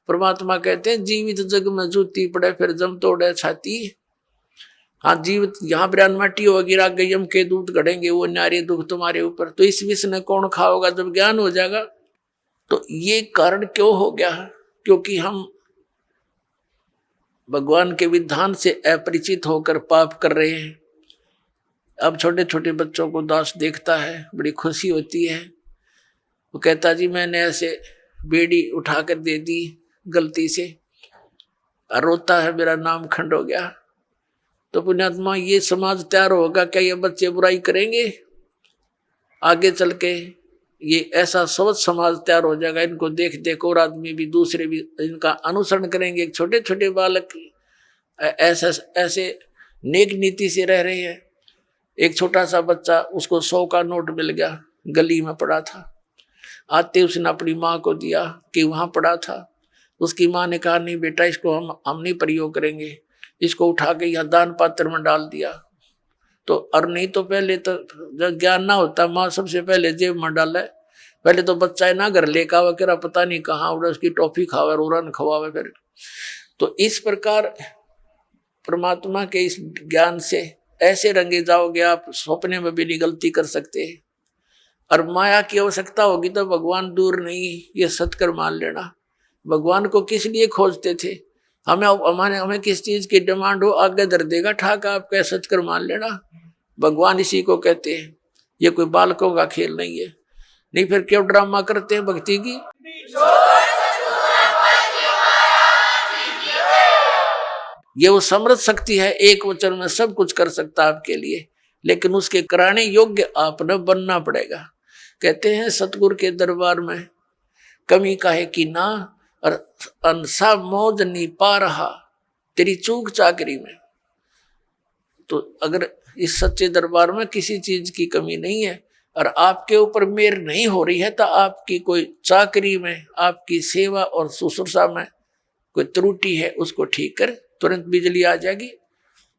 परमात्मा कहते हैं, जीवित जग में जूती पड़े फिर जम तोड़े छाती। हाँ, जीवित यहाँ बिरान माटी होगी, राग यम के दूध गढ़ेंगे, वो नारी दुख तुम्हारे ऊपर। तो इस विष ने कौन खाओगा जब ज्ञान हो जाएगा? तो ये कारण क्यों हो गया? क्योंकि हम भगवान के विधान से अपरिचित होकर पाप कर रहे हैं। अब छोटे छोटे बच्चों को दास देखता है, बड़ी खुशी होती है। वो कहता जी मैंने ऐसे बेड़ी उठाकर दे दी गलती से, रोता है मेरा नाम खंड हो गया। तो पुण्यात्मा, ये समाज तैयार होगा क्या? ये बच्चे बुराई करेंगे? आगे चल के ये ऐसा स्वच्छ समाज तैयार हो जाएगा, इनको देख देख और आदमी भी, दूसरे भी इनका अनुसरण करेंगे। छोटे छोटे बालक ऐसे ऐसे नेक नीति से रह रहे हैं। एक छोटा सा बच्चा, उसको 100 का नोट मिल गया, गली में पड़ा था, आते उसने अपनी माँ को दिया कि वहाँ पड़ा था। उसकी माँ ने कहा नहीं बेटा, इसको हम नहीं प्रयोग करेंगे, इसको उठा के यहाँ दान पात्र में डाल दिया। तो और नहीं तो पहले तो जब ज्ञान ना होता, माँ सबसे पहले जेब में डाले। पहले तो बच्चा है ना घर लेकर आवा, कह पता नहीं कहाँ उड़ा, उसकी टॉफी खावे, रोरन खवावे फिर। तो इस प्रकार परमात्मा के इस ज्ञान से ऐसे रंगे जाओगे आप, सपने में भी नहीं गलती कर सकते। और माया की आवश्यकता होगी तो भगवान दूर नहीं, ये सत्कर मान लेना। भगवान को किस लिए खोजते थे? हमें किस चीज की डिमांड हो, आगे धर देगा ठाक, आप कह सत्कर मान लेना। भगवान इसी को कहते हैं। ये कोई बालकों का खेल नहीं है। नहीं फिर क्यों ड्रामा करते हैं भक्ति की? ये वो समृद्ध शक्ति है, एक वचन में सब कुछ कर सकता आपके लिए, लेकिन उसके कराने योग्य आपने बनना पड़ेगा। कहते हैं सतगुरु के दरबार में कमी काहे की ना, और अंसा मौज नहीं पा रहा तेरी चूक चाकरी में। तो अगर इस सच्चे दरबार में किसी चीज की कमी नहीं है और आपके ऊपर मेहर नहीं हो रही है, तो आपकी कोई चाकरी में, आपकी सेवा और शुश्रूषा में कोई त्रुटि है, उसको ठीक कर, तुरंत बिजली आ जाएगी।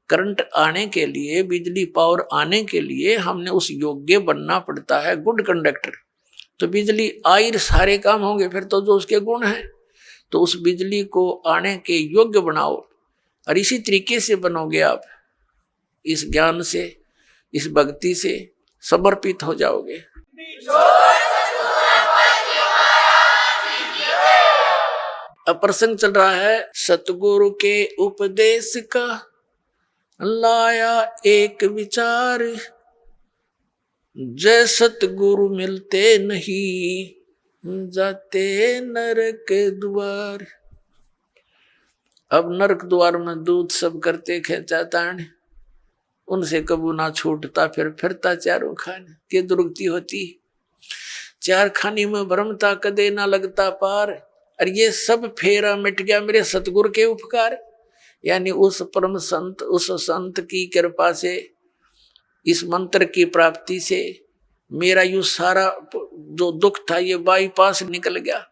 करंट आने के लिए, बिजली पावर आने के लिए हमने उस योग्य बनना पड़ता है, गुड कंडक्टर। तो बिजली आई, सारे काम होंगे फिर तो जो उसके गुण हैं। तो उस बिजली को आने के योग्य बनाओ, और इसी तरीके से बनोगे आप, इस ज्ञान से, इस भक्ति से समर्पित हो जाओगे। अब प्रसंग चल रहा है सतगुरु के उपदेश का, लाया एक विचार, जय सतगुरु मिलते नहीं, जाते नरक द्वार। अब नरक द्वार में दूध सब करते खेचा तान, उनसे कबू ना छूटता, फिर फिरता चारों खाने के दुर्गति होती। चार खानी में भ्रमता, कदे ना लगता पार। और ये सब फेरा मिट गया मेरे सतगुरु के उपकार, यानी उस परम संत, उस संत की कृपा से, इस मंत्र की प्राप्ति से मेरा यू सारा जो दुख था ये बाईपास निकल गया।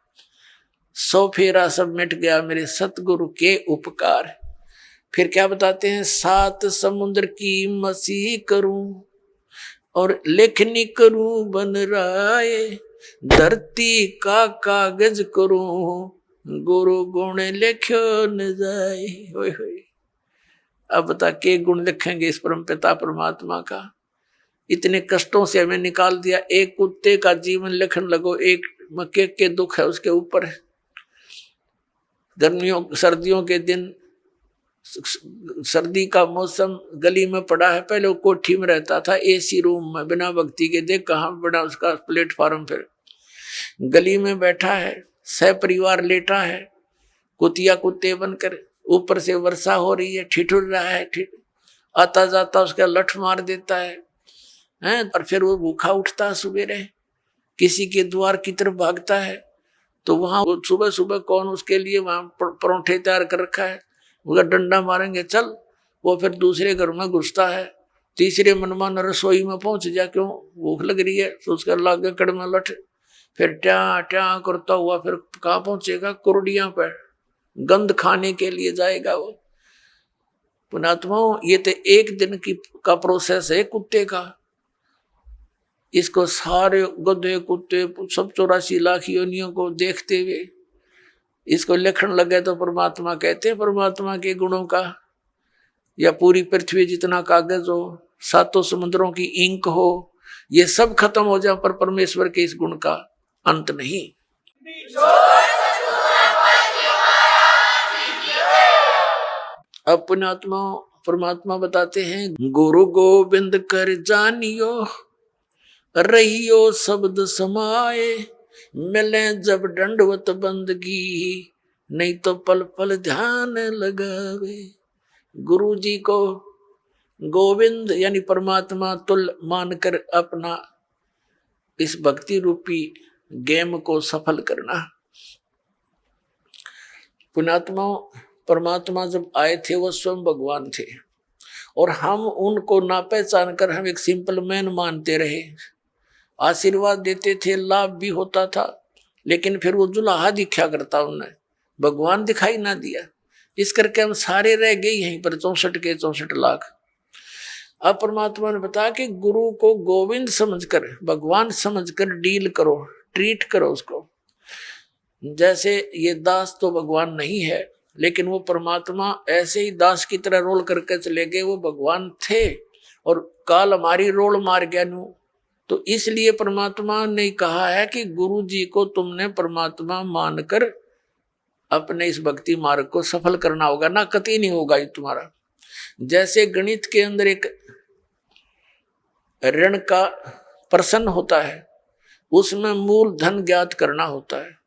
100 फेरा सब मिट गया मेरे सतगुरु के उपकार। फिर क्या बताते हैं, 7 समुद्र की मसीह करूं और लेखनी करूं बन राय, धरती का कागज करूं गुरु गुण लिखो न जाए। होय होय, अब बता के गुण लिखेंगे इस परम पिता परमात्मा का? इतने कष्टों से हमें निकाल दिया। एक कुत्ते का जीवन लिखने लगो, एक मक्के के दुख है उसके ऊपर। गर्मियों सर्दियों के दिन, सर्दी का मौसम, गली में पड़ा है, पहले वो कोठी में रहता था एसी रूम में, बिना भक्ति के। देख कहाँ बड़ा उसका प्लेटफार्म, फिर गली में बैठा है, सह परिवार लेटा है, कुतिया कुत्ते बनकर, ऊपर से वर्षा हो रही है, ठिठुर रहा है, आता जाता उसका लठ मार देता है, हैं? और फिर वो भूखा उठता है सुबेरे, किसी के द्वार की तरफ भागता है, तो वहां सुबह सुबह कौन उसके लिए वहां परोठे तैयार कर रखा है, वो डंडा मारेंगे चल। वो फिर दूसरे घर में घुसता है, तीसरे मनमान रसोई में पहुंच जा, क्यों भूख लग रही है, तो उसका लागे कड़मा लठ, फिर ट्या ट्या करता हुआ फिर कहाँ पहुंचेगा, कुरडिया पर गंध खाने के लिए जाएगा वो। पुणात्माओं, ये तो एक दिन की का प्रोसेस है कुत्ते का। इसको सारे गधे कुत्ते सब 84 लाख योनियों को देखते हुए इसको लिखण लगे तो परमात्मा कहते हैं परमात्मा के गुणों का, या पूरी पृथ्वी जितना कागज हो, 7 समुद्रों की इंक हो, ये सब खत्म हो जाए पर परमेश्वर के इस गुण का अंत नहीं। अब पुण्यात्मा परमात्मा बताते हैं, गुरु गोविंद कर जानियो रहियो शब्द समाए, मिले जब दंडवत बंदगी, नहीं तो पल पल ध्यान लगावे। गुरु जी को गोविंद यानी परमात्मा तुल मानकर अपना इस भक्ति रूपी गेम को सफल करना। पुण्यात्मा परमात्मा जब आए थे वो स्वयं भगवान थे, और हम उनको ना पहचान कर हम एक सिंपल मैन मानते रहे। आशीर्वाद देते थे, लाभ भी होता था, लेकिन फिर वो जुलाहा दिखा करता, उन्हें भगवान दिखाई ना दिया। इस करके हम सारे रह गए यहीं पर 64 के 64 लाख। अब परमात्मा ने बताया कि गुरु को गोविंद समझकर, भगवान समझकर डील करो, ट्रीट करो उसको। जैसे ये दास तो भगवान नहीं है, लेकिन वो परमात्मा ऐसे ही दास की तरह रोल करके चले गए, वो भगवान थे और काल हमारी रोल मार गया नू। तो इसलिए परमात्मा ने कहा है कि गुरु जी को तुमने परमात्मा मानकर अपने इस भक्ति मार्ग को सफल करना होगा, ना कतई नहीं होगा ये तुम्हारा। जैसे गणित के अंदर एक ऋण का प्रश्न होता है, उसमें मूल धन ज्ञात करना होता है,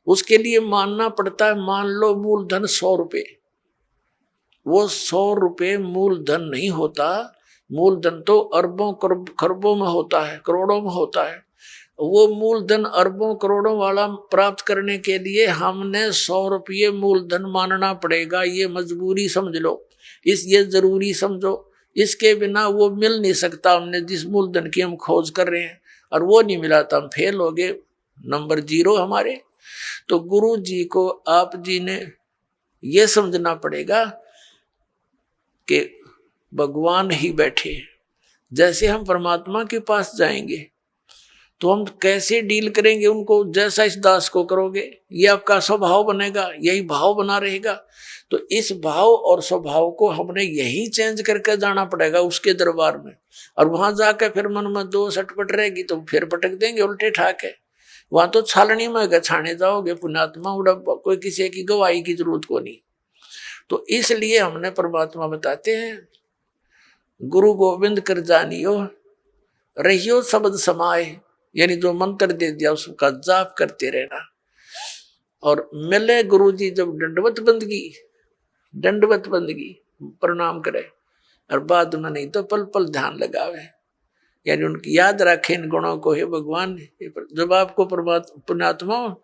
उसके लिए मानना पड़ता है, मान लो मूल धन 100 रुपये। वो 100 रुपये मूल धन नहीं होता, मूल धन तो अरबों खरबों में होता है, करोड़ों में होता है। वो मूल धन अरबों करोड़ों वाला प्राप्त करने के लिए हमने 100 रुपये मूल धन मानना पड़ेगा। ये मजबूरी समझ लो, ये जरूरी समझो, इसके बिना वो मिल नहीं सकता। हमने जिस मूल धन की हम खोज कर रहे हैं और वो नहीं मिला तो हम फेल हो गए, नंबर 0 हमारे। तो गुरु जी को आप जी ने ये समझना पड़ेगा कि भगवान ही बैठे। जैसे हम परमात्मा के पास जाएंगे तो हम कैसे डील करेंगे उनको, जैसा इस दास को करोगे ये आपका स्वभाव बनेगा, यही भाव बना रहेगा। तो इस भाव और स्वभाव को हमने यही चेंज करके जाना पड़ेगा उसके दरबार में। और वहां जाकर फिर मन में 2 सटपट रहेगी तो फिर पटक देंगे उल्टे ठाके। वहां तो छालनी में गछाने जाओगे पुण्यात्मा, उड़ा कोई किसी की गवाही की जरूरत को नहीं। तो इसलिए हमने परमात्मा बताते हैं, गुरु गोविंद कर जानियो रहियो शब्द समाए, यानी जो मंत्र दे दिया उसका जाप करते रहना। और मिले गुरु जी जब दंडवत बंदगी प्रणाम करे, और बाद में नहीं तो पल पल ध्यान लगावे, यानी उनकी याद रखे इन गुणों को। हे भगवान, जब आपको पुण्यात्मा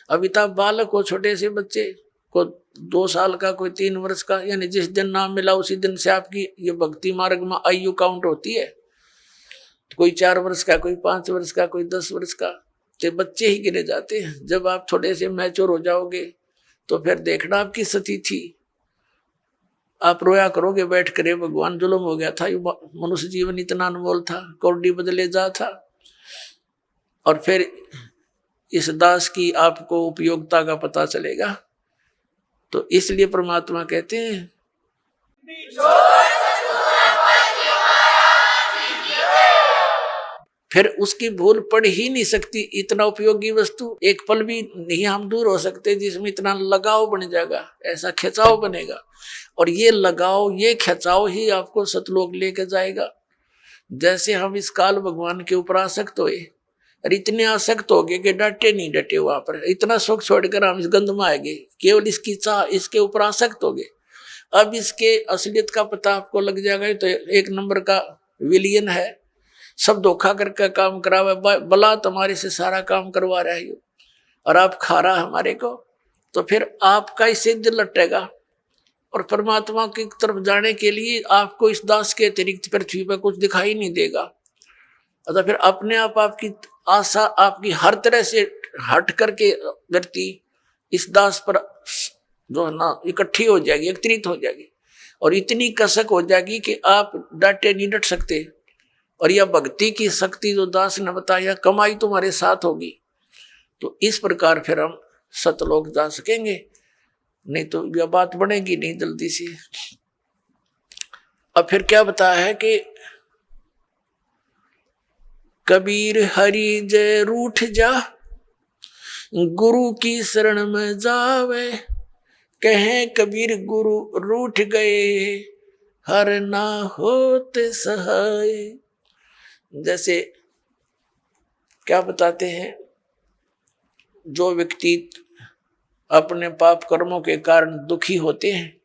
अमिताभ बालक को, छोटे से बच्चे को 2 साल का, कोई 3 वर्ष का, यानी जिस दिन नाम मिला उसी दिन से आपकी ये भक्ति मार्ग में आयु काउंट होती है। कोई 4 वर्ष का, कोई 5 वर्ष का, कोई 10 वर्ष का, तो बच्चे ही गिने जाते हैं। जब आप थोड़े से मैच्योर हो जाओगे तो फिर देखना आपकी स्थिति, आप रोया करोगे बैठ कर, भगवान जुल्म हो गया था, मनुष्य जीवन इतना अनमोल था, कौड़ी बदले जा था। और फिर इस दास की आपको उपयोगिता का पता चलेगा। तो इसलिए परमात्मा कहते हैं, फिर उसकी भूल पड़ ही नहीं सकती। इतना उपयोगी वस्तु एक पल भी नहीं हम दूर हो सकते जिसमें इतना लगाव बन जाएगा, ऐसा खिंचाव बनेगा। और ये लगाव, ये खिंचाव ही आपको सतलोक लेके जाएगा। जैसे हम इस काल भगवान के ऊपर आसक्त हुए, और इतने आसक्त हो गए कि डटे नहीं डटे वहां पर, इतना सुख छोड़कर हम इस गंध में आ गए, केवल इसकी चाह, इसके ऊपर आसक्त हो गए। अब इसके असलियत का पता आपको लग जाएगा तो एक नंबर का विलियन है, सब धोखा करके काम करावे, बला तुम्हारे से सारा काम करवा रहा है और आप खा रहा हमारे को, तो फिर आपका इससे दिल लटेगा और परमात्मा की तरफ जाने के लिए आपको इस दास के अतिरिक्त पृथ्वी पर कुछ दिखाई नहीं देगा। तो फिर अपने आप आपकी आशा आपकी हर तरह से हट करके व्यक्ति इस दास पर जो है ना इकट्ठी हो जाएगी, एकत्रित हो जाएगी और इतनी कसक हो जाएगी कि आप डांटे नहीं डट सकते। और यह भक्ति की शक्ति जो दास ने बताया, कमाई तुम्हारे साथ होगी, तो इस प्रकार फिर हम सतलोक जा सकेंगे, नहीं तो यह बात बनेगी नहीं जल्दी से। अब फिर क्या बताया है कि कबीर हरि जय रूठ जा, गुरु की शरण में जावे, कहें कबीर गुरु रूठ गए, हर ना होते सहाय। जैसे क्या बताते हैं, जो व्यक्ति अपने पाप कर्मों के कारण दुखी होते हैं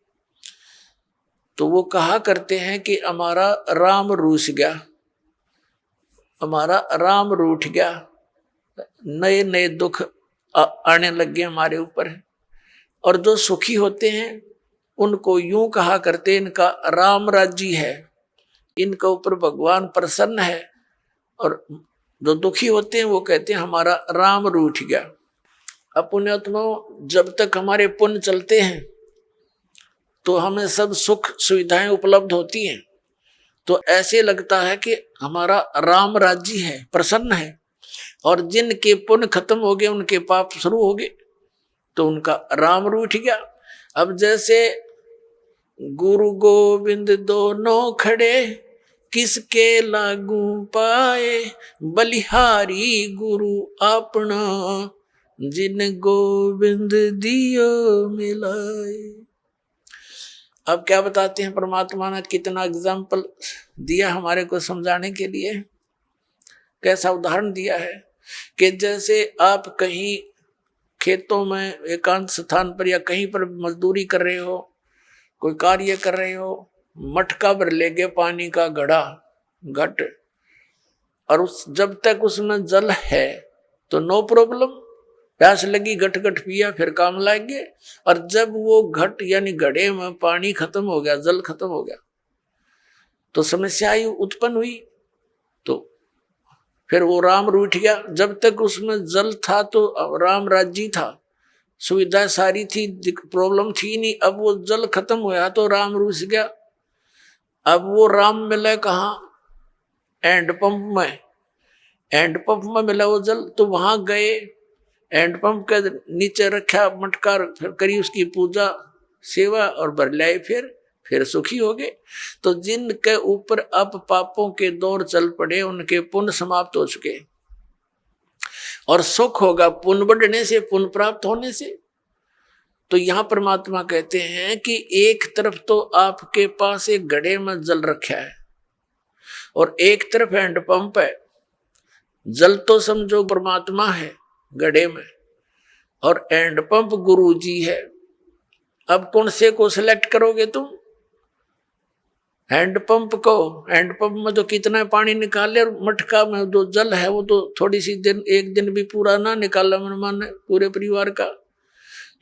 तो वो कहा करते हैं कि हमारा राम रूठ गया, हमारा राम रूठ गया, नए नए दुख आने लग गए हमारे ऊपर। और जो सुखी होते हैं उनको यूं कहा करते, इनका राम राज्य है, इनके ऊपर भगवान प्रसन्न है। और जो दुखी होते हैं वो कहते हैं हमारा राम रूठ गया। अब पुण्यात्मा, जब तक हमारे पुण्य चलते हैं तो हमें सब सुख सुविधाएं उपलब्ध होती हैं, तो ऐसे लगता है कि हमारा राम राज्य है, प्रसन्न है। और जिनके पुण्य खत्म हो गए, उनके पाप शुरू हो गए, तो उनका राम रूठ गया। अब जैसे गुरु गोविंद दोनों खड़े, किसके लागू पाए, बलिहारी गुरु अपना, जिन गोविंद दियो मिलाए। अब क्या बताते हैं, परमात्मा ने कितना एग्जाम्पल दिया हमारे को समझाने के लिए, कैसा उदाहरण दिया है कि जैसे आप कहीं खेतों में एकांत स्थान पर या कहीं पर मजदूरी कर रहे हो, कोई कार्य कर रहे हो, मटका भर ले गए पानी का घड़ा घट, और जब तक उसमें जल है तो नो प्रॉब्लम, प्यास लगी घट घट पिया फिर काम लाएंगे। और जब वो घट यानी घड़े में पानी खत्म हो गया, जल खत्म हो गया, तो समस्या उत्पन्न हुई, तो फिर वो राम रूठ गया। जब तक उसमें जल था तो राम राज्य था, सुविधा सारी थी, प्रॉब्लम थी नहीं। अब वो जल खत्म हुआ तो राम रूठ गया। अब वो राम मिला कहाँ, हैंडपंप में, हैंडपंप में मिला वो जल, तो वहां गए, हैंडपंप के नीचे रखा मटका, फिर करी उसकी पूजा सेवा और भर लाए, फिर सुखी हो गए। तो जिनके ऊपर अब पापों के दौर चल पड़े, उनके पुण्य समाप्त हो चुके, और सुख होगा पुण्य बढ़ने से, पुण्य प्राप्त होने से। तो यहां परमात्मा कहते हैं कि एक तरफ तो आपके पास एक घड़े में जल रखा है और एक तरफ हैंडपंप है। जल तो समझो परमात्मा है घड़े में, और हैंडपंप गुरु जी है। अब कौन से को सिलेक्ट करोगे तुम? हैंडपंप को, हैंडपंप में तो कितना पानी निकाले, और मटका में जो जल है वो तो थोड़ी सी दिन, एक दिन भी पूरा ना निकाला मन पूरे परिवार का।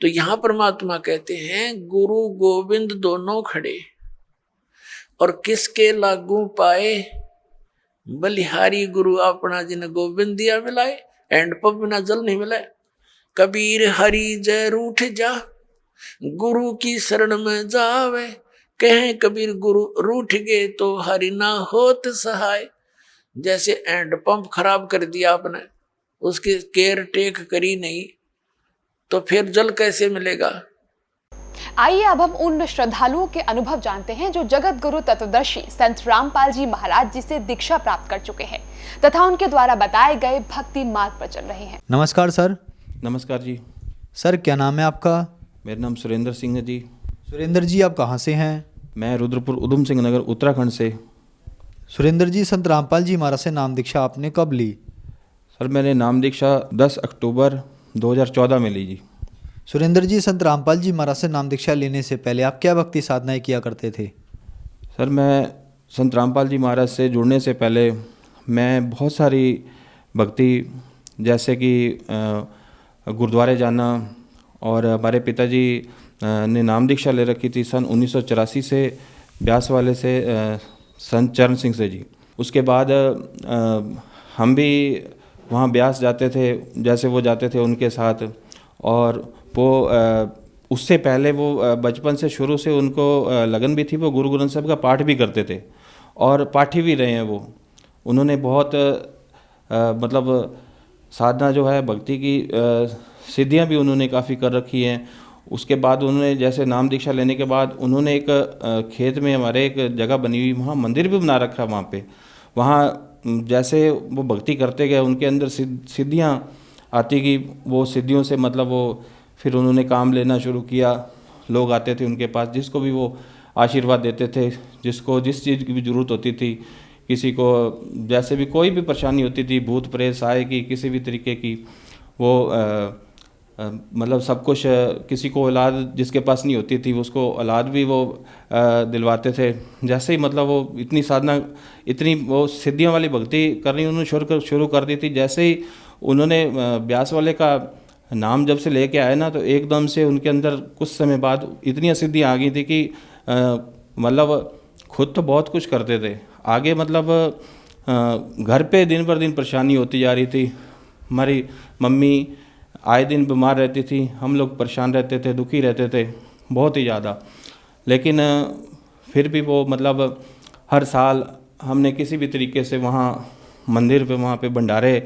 तो यहां परमात्मा कहते हैं गुरु गोविंद दोनों खड़े, और किसके लागू पाए, बलिहारी गुरु अपना, जिन गोविंद दिया मिलाए। हैंडपंप बिना जल नहीं मिला। कबीर हरि जय रूठ जा, गुरु की शरण में जावे, कहें कबीर गुरु रूठ गए तो हरि ना होत सहाय। जैसे हैंडपंप खराब कर दिया आपने, उसकी केयर टेक करी नहीं, तो फिर जल कैसे मिलेगा? आइए अब हम उन श्रद्धालुओं के अनुभव जानते हैं जो जगत गुरु तत्वदर्शी संत रामपाल जी महाराज जी से दीक्षा प्राप्त कर चुके हैं तथा उनके द्वारा बताए गए भक्ति मार्ग पर चल रहे हैं। नमस्कार सर। नमस्कार जी। सर क्या नाम है आपका? मेरा नाम सुरेंद्र सिंह है जी। सुरेंद्र जी आप कहाँ से हैं? मैं रुद्रपुर उधम सिंह नगर उत्तराखंड से। सुरेंद्र जी, संत रामपाल जी महाराज से नाम दीक्षा आपने कब ली? सर मैंने नाम दीक्षा 10 अक्टूबर 2014 में ली जी। सुरेंद्र जी, संत रामपाल जी महाराज से नाम दीक्षा लेने से पहले आप क्या भक्ति साधनाएं किया करते थे? सर मैं संत रामपाल जी महाराज से जुड़ने से पहले मैं बहुत सारी भक्ति, जैसे कि गुरुद्वारे जाना, और हमारे पिताजी ने नाम दीक्षा ले रखी थी सन 1984 से ब्यास वाले से संत चरण सिंह से जी। उसके बाद हम भी वहाँ ब्यास जाते थे, जैसे वो जाते थे उनके साथ। और वो उससे पहले वो बचपन से शुरू से उनको लगन भी थी, वो गुरु ग्रंथ साहब का पाठ भी करते थे और पाठी भी रहे हैं वो। उन्होंने बहुत मतलब साधना जो है भक्ति की सिद्धियां भी उन्होंने काफ़ी कर रखी हैं। उसके बाद उन्होंने जैसे नाम दीक्षा लेने के बाद उन्होंने एक खेत में हमारे एक जगह बनी हुई, वहाँ मंदिर भी बना रखा। वहाँ पे वहाँ जैसे वो भक्ति करते गए उनके अंदर सिद्धियाँ आती गई। वो सिद्धियों से मतलब वो फिर उन्होंने काम लेना शुरू किया। लोग आते थे उनके पास, जिसको भी वो आशीर्वाद देते थे, जिसको जिस चीज़ की भी ज़रूरत होती थी, किसी को जैसे भी कोई भी परेशानी होती थी, भूत प्रेत साए की, किसी भी तरीके की, वो मतलब सब कुछ। किसी को औलाद जिसके पास नहीं होती थी उसको औलाद भी वो दिलवाते थे। जैसे ही मतलब वो इतनी साधना, इतनी वो सिद्धियों वाली भक्ति करनी उन्होंने शुरू कर दी थी। जैसे ही उन्होंने ब्यास वाले का नाम जब से लेके आए ना, तो एकदम से उनके अंदर कुछ समय बाद इतनी सिद्धियाँ आ गई थी कि मतलब खुद तो बहुत कुछ करते थे, आगे मतलब घर पे दिन पर दिन परेशानी होती जा रही थी। हमारी मम्मी आए दिन बीमार रहती थी, हम लोग परेशान रहते थे, दुखी रहते थे बहुत ही ज़्यादा। लेकिन फिर भी वो मतलब हर साल हमने किसी भी तरीके से वहाँ मंदिर पे, वहाँ पे भंडारे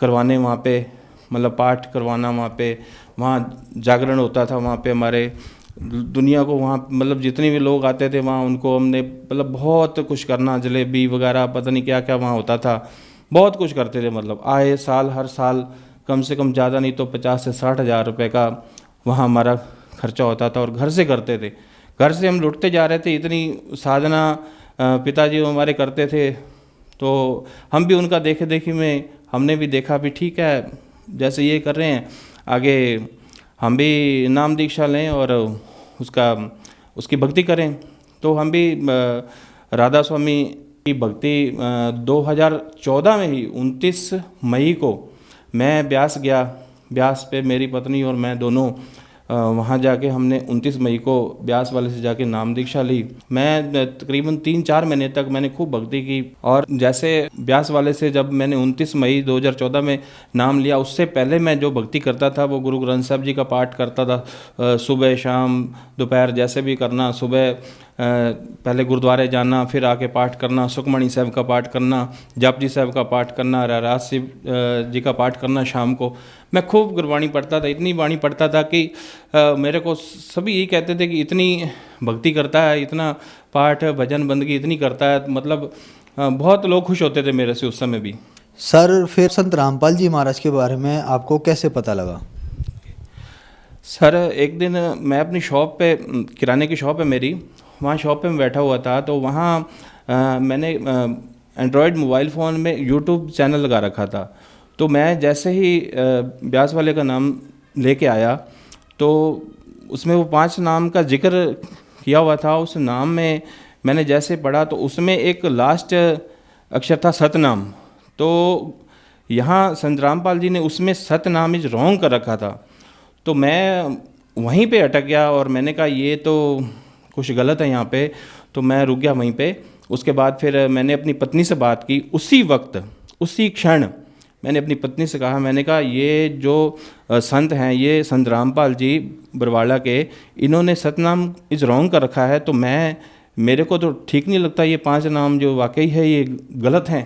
करवाने, वहाँ पे मतलब पाठ करवाना, वहाँ जागरण होता था। वहाँ पे हमारे दुनिया को, वहाँ मतलब जितने भी लोग आते थे वहाँ उनको हमने मतलब बहुत कुछ करना, जलेबी वगैरह पता नहीं क्या क्या वहाँ होता था, बहुत कुछ करते थे। मतलब आए साल, हर साल कम से कम ज़्यादा नहीं तो 50 से 60 हज़ार रुपये का वहाँ हमारा खर्चा होता था। और घर से करते थे, घर से हम लुटते जा रहे थे। इतनी साधना पिताजी हमारे करते थे, तो हम भी उनका देखे देखी में हमने भी देखा भी ठीक है, जैसे ये कर रहे हैं आगे हम भी नाम दीक्षा लें और उसकी भक्ति करें। तो हम भी राधा स्वामी की भक्ति 2014 में ही 29 मई को मैं ब्यास गया। ब्यास पे मेरी पत्नी और मैं दोनों वहाँ जाके हमने 29 मई को ब्यास वाले से जाके नाम दीक्षा ली। मैं तकरीबन 3-4 महीने तक मैंने खूब भक्ति की। और जैसे ब्यास वाले से जब मैंने 29 मई 2014 में नाम लिया, उससे पहले मैं जो भक्ति करता था वो गुरु ग्रंथ साहब जी का पाठ करता था। सुबह शाम दोपहर जैसे भी करना, सुबह पहले गुरुद्वारे जाना, फिर आके पाठ करना, सुखमणि साहब का पाठ करना, जपजी साहब का पाठ करना, रहराज शिव जी का पाठ करना। शाम को मैं खूब गुरबाणी पढ़ता था, इतनी बाणी पढ़ता था कि मेरे को सभी यही कहते थे कि इतनी भक्ति करता है, इतना पाठ भजन बंदगी इतनी करता है, मतलब बहुत लोग खुश होते थे मेरे से उस समय भी। सर फिर संत रामपाल जी महाराज के बारे में आपको कैसे पता लगा? सर एक दिन मैं अपनी शॉप पे, किराने की शॉप है मेरी, वहाँ शॉप पे मैं बैठा हुआ था। तो वहाँ मैंने एंड्रॉयड मोबाइल फ़ोन में यूट्यूब चैनल लगा रखा था। तो मैं जैसे ही ब्यास वाले का नाम लेके आया तो उसमें वो 5 नाम का जिक्र किया हुआ था। उस नाम में मैंने जैसे पढ़ा तो उसमें एक लास्ट अक्षर था सतनाम। तो यहाँ संत रामपाल जी ने उसमें सतनाम इज रॉन्ग कर रखा था। तो मैं वहीं पे अटक गया और मैंने कहा ये तो कुछ गलत है यहाँ पे। तो मैं रुक गया वहीं पे। उसके बाद फिर मैंने अपनी पत्नी से बात की। उसी वक्त, उसी क्षण मैंने अपनी पत्नी से कहा, मैंने कहा ये जो संत हैं, ये संत रामपाल जी बरवाड़ा के, इन्होंने सतनाम इज रॉन्ग कर रखा है। तो मेरे को तो ठीक नहीं लगता, ये 5 नाम जो वाकई है ये गलत हैं।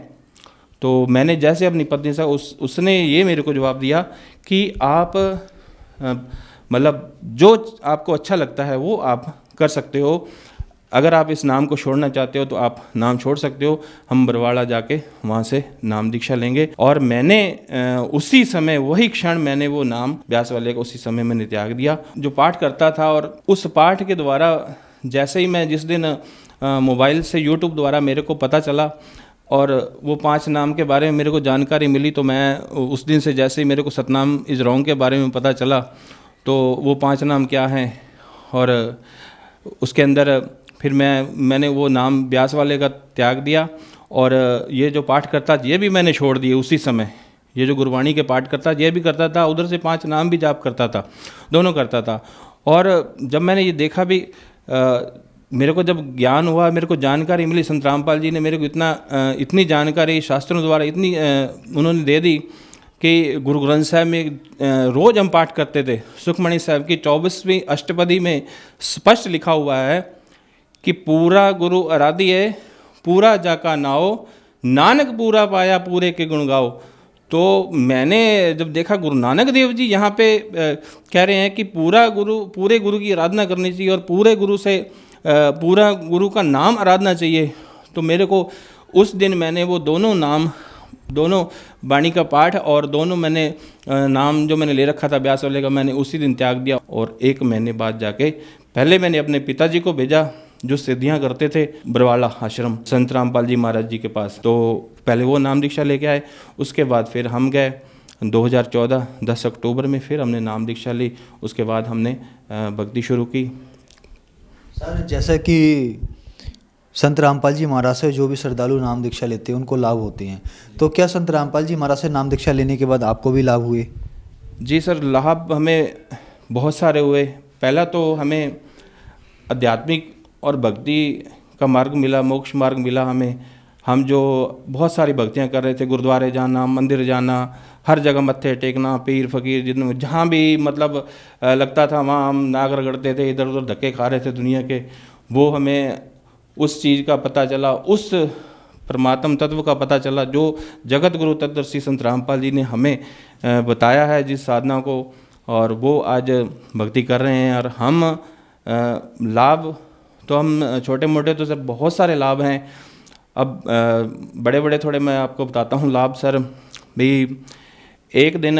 तो मैंने जैसे अपनी पत्नी से उसने ये मेरे को जवाब दिया कि आप मतलब जो आपको अच्छा लगता है वो आप कर सकते हो। अगर आप इस नाम को छोड़ना चाहते हो तो आप नाम छोड़ सकते हो, हम बरवाड़ा जाके वहाँ से नाम दीक्षा लेंगे। और मैंने उसी समय, वही क्षण मैंने वो नाम ब्यास वाले को उसी समय मैंने त्याग दिया जो पाठ करता था। और उस पाठ के द्वारा जैसे ही मैं जिस दिन मोबाइल से यूट्यूब द्वारा मेरे को पता चला और वो 5 नाम के बारे में मेरे को जानकारी मिली, तो मैं उस दिन से जैसे ही मेरे को सतनाम इज़ रॉन्ग के बारे में पता चला, तो वो 5 नाम क्या हैं, और उसके अंदर फिर मैंने वो नाम ब्यास वाले का त्याग दिया, और ये जो पाठ करता ये भी मैंने छोड़ दिए उसी समय। ये जो गुरबाणी के पाठ करता ये भी करता था, उधर से 5 नाम भी जाप करता था, दोनों करता था। और जब मैंने ये देखा भी, मेरे को जब ज्ञान हुआ, मेरे को जानकारी मिली, संत रामपाल जी ने मेरे को इतनी जानकारी शास्त्रों द्वारा इतनी उन्होंने दे दी कि गुरु ग्रंथ साहब में रोज़ हम पाठ करते थे। सुखमणि साहब की 24वीं अष्टपदी में स्पष्ट लिखा हुआ है कि पूरा गुरु आराध्य पूरा जाका नाओ, नानक पूरा पाया पूरे के गुण गाओ। तो मैंने जब देखा गुरु नानक देव जी यहाँ पे कह रहे हैं कि पूरे गुरु की आराधना करनी चाहिए और पूरे गुरु से पूरा गुरु का नाम आराधना चाहिए, तो मेरे को उस दिन मैंने वो दोनों वाणी का पाठ और दोनों मैंने नाम जो मैंने ले रखा था ब्यास वाले का, मैंने उसी दिन त्याग दिया। और 1 महीने बाद जाके पहले मैंने अपने पिताजी को भेजा जो सिद्धियाँ करते थे बरवाला आश्रम संत रामपाल जी महाराज जी के पास, तो पहले वो नाम दीक्षा लेके आए। उसके बाद फिर हम गए 2014 10 अक्टूबर में, फिर हमने नाम दीक्षा ली। उसके बाद हमने भक्ति शुरू की। सर, जैसे कि संत रामपाल जी महाराज से जो भी श्रद्धालु नाम दीक्षा लेते हैं उनको लाभ होते हैं, तो क्या संत रामपाल जी महाराज से नाम दीक्षा लेने के बाद आपको भी लाभ हुए? जी सर, लाभ हमें बहुत सारे हुए। पहला तो हमें आध्यात्मिक और भक्ति का मार्ग मिला, मोक्ष मार्ग मिला हमें। हम जो बहुत सारी भक्तियां कर रहे थे, गुरुद्वारे जाना, मंदिर जाना, हर जगह मत्थे टेकना, पीर फकीर जितने जहाँ भी मतलब लगता था वहाँ हम नाग रगड़ते थे, इधर उधर धक्के खा रहे थे दुनिया के। वो हमें उस चीज़ का पता चला, उस परमात्म तत्व का पता चला जो जगत गुरु तत्वदर्शी संत रामपाल जी ने हमें बताया है जिस साधना को, और वो आज भक्ति कर रहे हैं। और हम लाभ तो हम छोटे मोटे तो सर बहुत सारे लाभ हैं। अब बड़े बड़े थोड़े मैं आपको बताता हूँ लाभ सर। भी एक दिन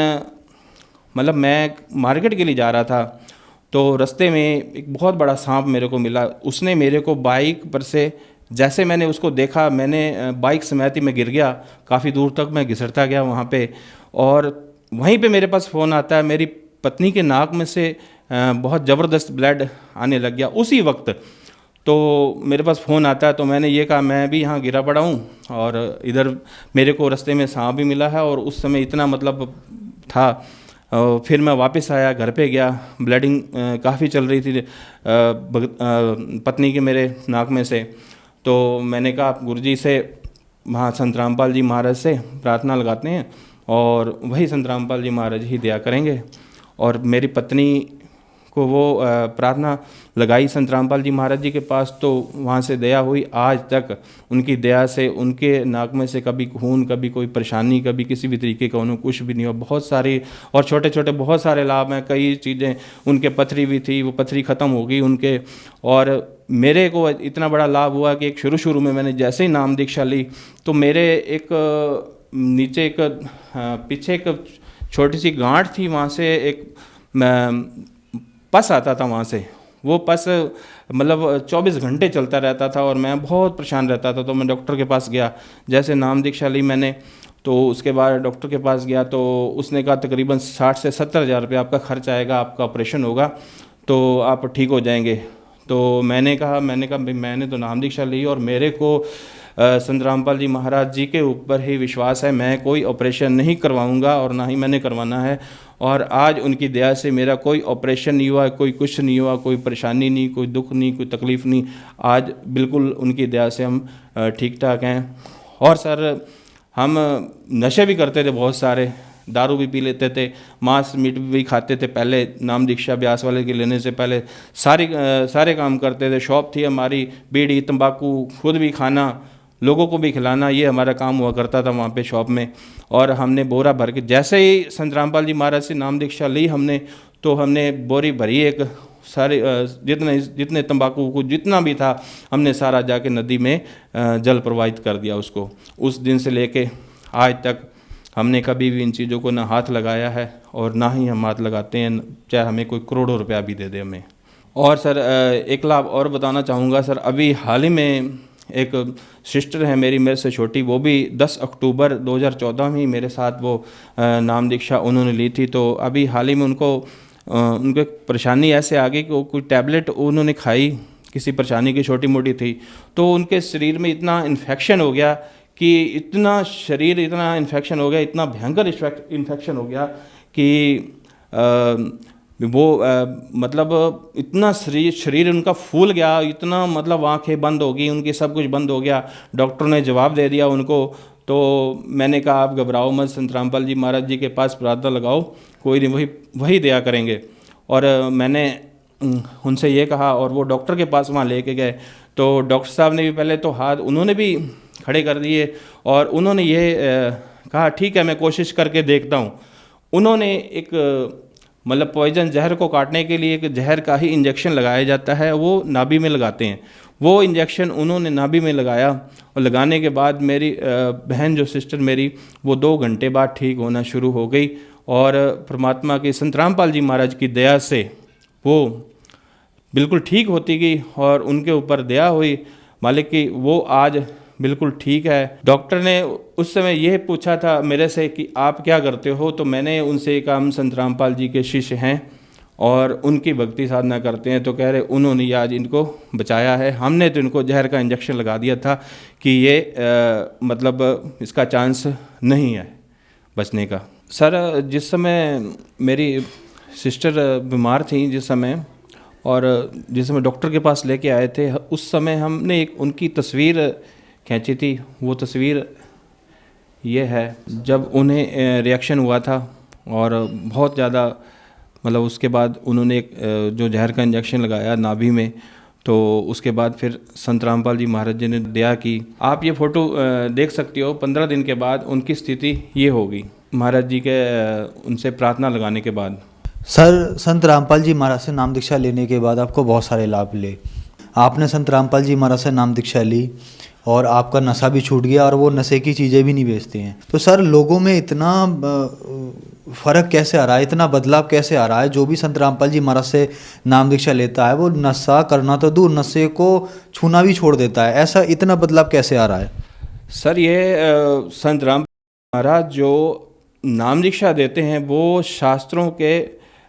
मतलब मैं मार्केट के लिए जा रहा था, तो रास्ते में एक बहुत बड़ा सांप मेरे को मिला। उसने मेरे को बाइक पर से, जैसे मैंने उसको देखा, मैंने बाइक समेत ही मैं गिर गया। काफ़ी दूर तक मैं घिसटता गया वहाँ पे, और वहीं पे मेरे पास फ़ोन आता है। मेरी पत्नी के नाक में से बहुत ज़बरदस्त ब्लड आने लग गया उसी वक्त। तो मेरे पास फ़ोन आता है, तो मैंने ये कहा मैं भी यहाँ गिरा पड़ा हूँ, और इधर मेरे को रास्ते में सांप भी मिला है। और उस समय इतना मतलब था। फिर मैं वापस आया, घर पे गया, ब्लीडिंग काफ़ी चल रही थी पत्नी के मेरे नाक में से। तो मैंने कहा गुरुजी से, वहाँ संत रामपाल जी महाराज से प्रार्थना लगाते हैं और वही संत रामपाल जी महाराज ही दया करेंगे। और मेरी पत्नी को वो प्रार्थना लगाई संत रामपाल जी महाराज जी के पास, तो वहाँ से दया हुई। आज तक उनकी दया से उनके नाक में से कभी खून, कभी कोई परेशानी, कभी किसी भी तरीके का उन्हें कुछ भी नहीं हुआ। बहुत सारी और छोटे छोटे बहुत सारे लाभ हैं। कई चीज़ें, उनके पथरी भी थी, वो पथरी ख़त्म हो गई उनके। और मेरे को इतना बड़ा लाभ हुआ कि एक शुरू में मैंने जैसे ही नाम दीक्षा ली, तो मेरे एक नीचे एक पीछे एक छोटी सी गांठ थी, वहाँ से एक पस आता था वहाँ से। वो पस मतलब 24 घंटे चलता रहता था और मैं बहुत परेशान रहता था। तो मैं डॉक्टर के पास गया, जैसे नाम दीक्षा ली मैंने, तो उसके बाद डॉक्टर के पास गया, तो उसने कहा तकरीबन 60 से 70 हज़ार रुपये आपका खर्च आएगा, आपका ऑपरेशन होगा, तो आप ठीक हो जाएंगे। तो मैंने कहा भाई मैंने तो नाम दीक्षा ली और मेरे को संत रामपाल जी महाराज जी के ऊपर ही विश्वास है, मैं कोई ऑपरेशन नहीं करवाऊंगा और ना ही मैंने करवाना है। और आज उनकी दया से मेरा कोई ऑपरेशन नहीं हुआ, कोई कुछ नहीं हुआ, कोई परेशानी नहीं, कोई दुख नहीं, कोई तकलीफ़ नहीं। आज बिल्कुल उनकी दया से हम ठीक ठाक हैं। और सर हम नशे भी करते थे बहुत सारे, दारू भी पी लेते थे, मांस मीट भी खाते थे। पहले नाम दीक्षा ब्यास वाले के लेने से पहले सारे काम करते थे। शॉप थी हमारी, बीड़ी तंबाकू खुद भी खाना, लोगों को भी खिलाना, ये हमारा काम हुआ करता था वहाँ पे शॉप में। और हमने बोरा भर के, जैसे ही संत रामपाल जी महाराज से नाम दीक्षा ली हमने, तो हमने बोरी भरी एक सारे जितने तंबाकू को जितना भी था हमने सारा जाके नदी में जल प्रवाहित कर दिया उसको। उस दिन से लेके आज तक हमने कभी भी इन चीज़ों को ना हाथ लगाया है और ना ही हम हाथ लगाते हैं, चाहे हमें कोई करोड़ों रुपया भी दे दे हमें। और सर एक लाभ और बताना चाहूँगा सर, अभी हाल ही में एक सिस्टर है मेरी मेरे से छोटी, वो भी 10 अक्टूबर 2014 में ही मेरे साथ वो नाम दीक्षा उन्होंने ली थी। तो अभी हाल ही में उनको परेशानी ऐसे आ गई कि वो कोई टैबलेट उन्होंने खाई, किसी परेशानी की छोटी मोटी थी, तो उनके शरीर में इतना इन्फेक्शन हो गया कि इतना इन्फेक्शन हो गया, इतना भयंकर इन्फेक्शन हो गया कि मतलब इतना शरीर उनका फूल गया, इतना मतलब आंखें बंद हो गई उनकी, सब कुछ बंद हो गया। डॉक्टर ने जवाब दे दिया उनको। तो मैंने कहा आप घबराओ मत, संत रामपाल जी महाराज जी के पास प्रार्थना लगाओ, कोई नहीं, वही दया करेंगे। और मैंने उनसे ये कहा और वो डॉक्टर के पास वहाँ लेके गए। तो डॉक्टर साहब ने भी पहले तो हाथ उन्होंने भी खड़े कर दिए और उन्होंने ये कहा ठीक है मैं कोशिश करके देखता हूँ। उन्होंने एक मतलब पॉइजन जहर को काटने के लिए एक जहर का ही इंजेक्शन लगाया जाता है, वो नाभि में लगाते हैं। वो इंजेक्शन उन्होंने नाभि में लगाया और लगाने के बाद मेरी बहन जो सिस्टर मेरी, वो 2 घंटे बाद ठीक होना शुरू हो गई। और परमात्मा के संत रामपाल जी महाराज की दया से वो बिल्कुल ठीक होती गई और उनके ऊपर दया हुई मालिक की, वो आज बिल्कुल ठीक है। डॉक्टर ने उस समय यह पूछा था मेरे से कि आप क्या करते हो, तो मैंने उनसे कहा हम संत रामपाल जी के शिष्य हैं और उनकी भक्ति साधना करते हैं। तो कह रहे उन्होंने आज इनको बचाया है, हमने तो इनको जहर का इंजेक्शन लगा दिया था कि ये मतलब इसका चांस नहीं है बचने का। सर जिस समय मेरी सिस्टर बीमार थी जिस समय, और जिस समय डॉक्टर के पास लेके आए थे, उस समय हमने एक उनकी तस्वीर खींची थी। वो तस्वीर ये है जब उन्हें रिएक्शन हुआ था और बहुत ज़्यादा मतलब उसके बाद उन्होंने एक जो जहर का इंजेक्शन लगाया नाभि में, तो उसके बाद फिर संत रामपाल जी महाराज जी ने दया की। आप ये फ़ोटो देख सकते हो। 15 दिन के बाद उनकी स्थिति ये होगी महाराज जी के उनसे प्रार्थना लगाने के बाद। सर संत रामपाल जी महाराज से नाम दीक्षा लेने के बाद आपको बहुत सारे लाभ मिले। आपने संत रामपाल जी महाराज से नाम दीक्षा ली और आपका नशा भी छूट गया और वो नशे की चीज़ें भी नहीं बेचते हैं। तो सर लोगों में इतना फ़र्क कैसे आ रहा है, इतना बदलाव कैसे आ रहा है? जो भी संत रामपाल जी महाराज से नाम दीक्षा लेता है वो नशा करना तो दूर, नशे को छूना भी छोड़ देता है। ऐसा इतना बदलाव कैसे आ रहा है? सर ये संत रामपाल महाराज जो नाम दीक्षा देते हैं वो शास्त्रों के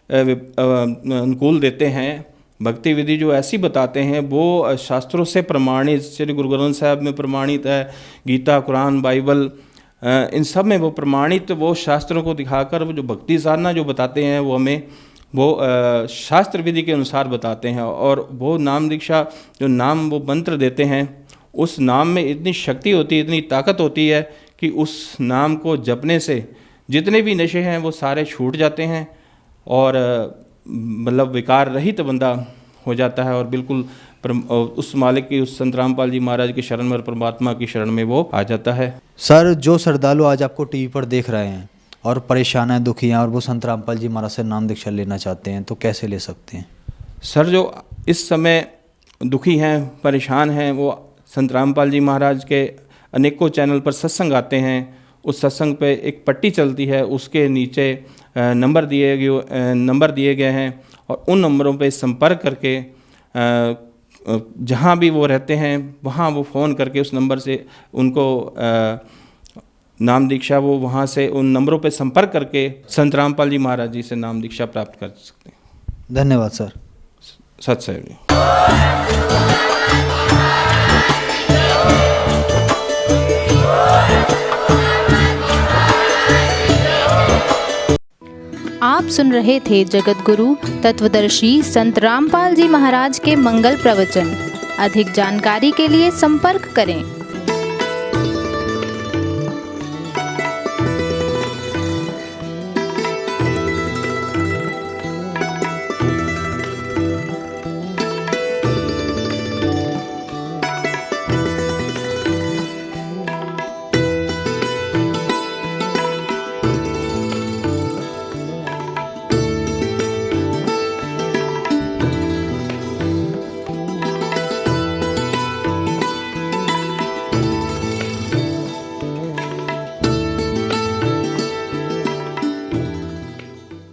अनुकूल देते हैं। भक्ति विधि जो ऐसी बताते हैं वो शास्त्रों से प्रमाणित, श्री गुरु ग्रंथ साहब में प्रमाणित है, गीता, कुरान, बाइबल, इन सब में वो प्रमाणित, वो शास्त्रों को दिखाकर वो जो भक्ति साधना जो बताते हैं वो हमें वो शास्त्र विधि के अनुसार बताते हैं। और वो नाम दीक्षा जो नाम वो मंत्र देते हैं, उस नाम में इतनी शक्ति होती है, इतनी ताकत होती है कि उस नाम को जपने से जितने भी नशे हैं वो सारे छूट जाते हैं और मतलब विकार रहित बंदा हो जाता है और बिल्कुल उस मालिक की, उस संत रामपाल जी महाराज की शरण में और परमात्मा की शरण में वो आ जाता है। सर जो श्रद्धालु आज आपको टीवी पर देख रहे हैं और परेशान हैं, दुखी हैं और वो संत रामपाल जी महाराज से नाम दीक्षा लेना चाहते हैं तो कैसे ले सकते हैं? सर जो इस समय दुखी हैं, परेशान हैं, वो संत रामपाल जी महाराज के अनेकों चैनल पर सत्संग आते हैं। उस सत्संग पे एक पट्टी चलती है, उसके नीचे नंबर दिए गए हैं और उन नंबरों पे संपर्क करके जहाँ भी वो रहते हैं वहाँ वो फ़ोन करके उस नंबर से उनको नाम दीक्षा वो वहाँ से उन नंबरों पे संपर्क करके संत रामपाल जी महाराज जी से नाम दीक्षा प्राप्त कर सकते हैं। धन्यवाद सर। सत श्री अकाल। आप सुन रहे थे जगत गुरु तत्वदर्शी संत रामपाल जी महाराज के मंगल प्रवचन। अधिक जानकारी के लिए संपर्क करें